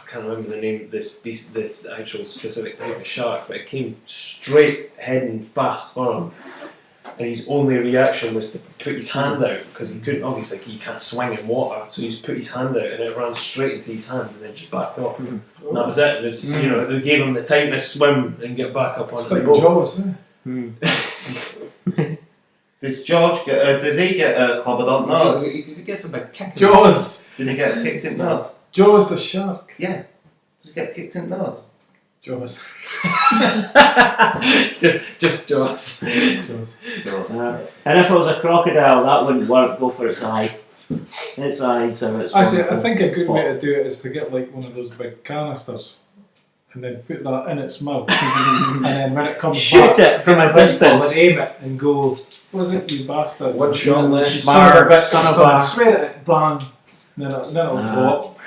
can't remember the name of this beast, the actual specific type of shark, but it came straight heading fast for him. And his only reaction was to put his hand out because he couldn't, obviously he can't swing in water, so he just put his hand out and it ran straight into his hand and then just backed off. And that was it. It was, you know, they gave him the time to swim and get back up It's onto like the boat. Jaws, Did George get? Did he get clobbered on the nose? He gets a big kick. Jaws! Did he get kicked in the nose? Jaws the shark. Yeah. Does he get kicked in the nose? Jaws. just Jaws. Jaws. And if it was a crocodile, that wouldn't work. Go for its eye. Its eyes are its Actually, I wonderful think a good spot. way to do it is to get like one of those big canisters and then put that in its mouth. And then when it comes Shoot back, it from a distance. aim it and go, what is it, you bastard? One shot left. Son of a- Swear at it, bang. Then it'll flop.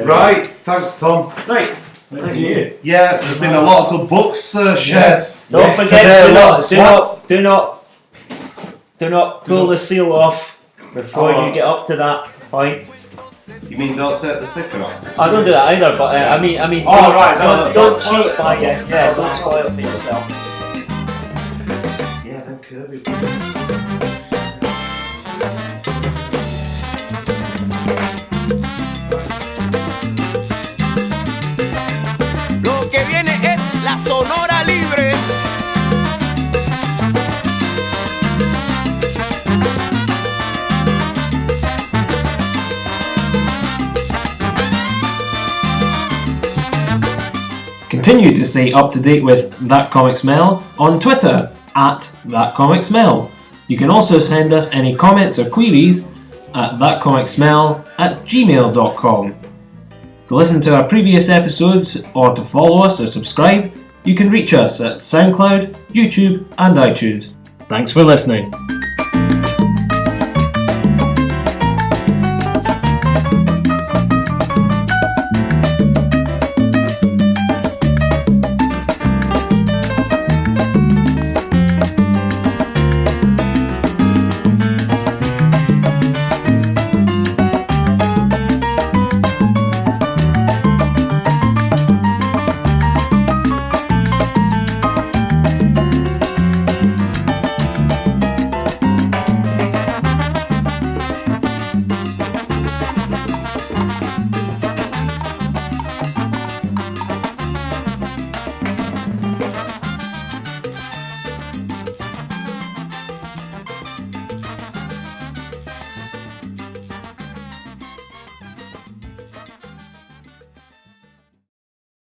Right. Thanks, Tom. Right. Thank you. Yeah, there's been a lot of good books shared. Don't Today, forget, do not pull the seal off before Oh. you get up to that point. You mean don't take the sticker off? I don't do that either, but I mean, Oh, right, no, don't cheat by it. Yeah, don't spoil it for yourself. Yeah, them Kirby. Lo que viene es la Sonora Libre. Continue to stay up to date with That Comic Smell on Twitter @ThatComicSmell. You can also send us any comments or queries at thatcomicsmell@gmail.com. To listen to our previous episodes or to follow us or subscribe, you can reach us at SoundCloud, YouTube and iTunes. Thanks for listening.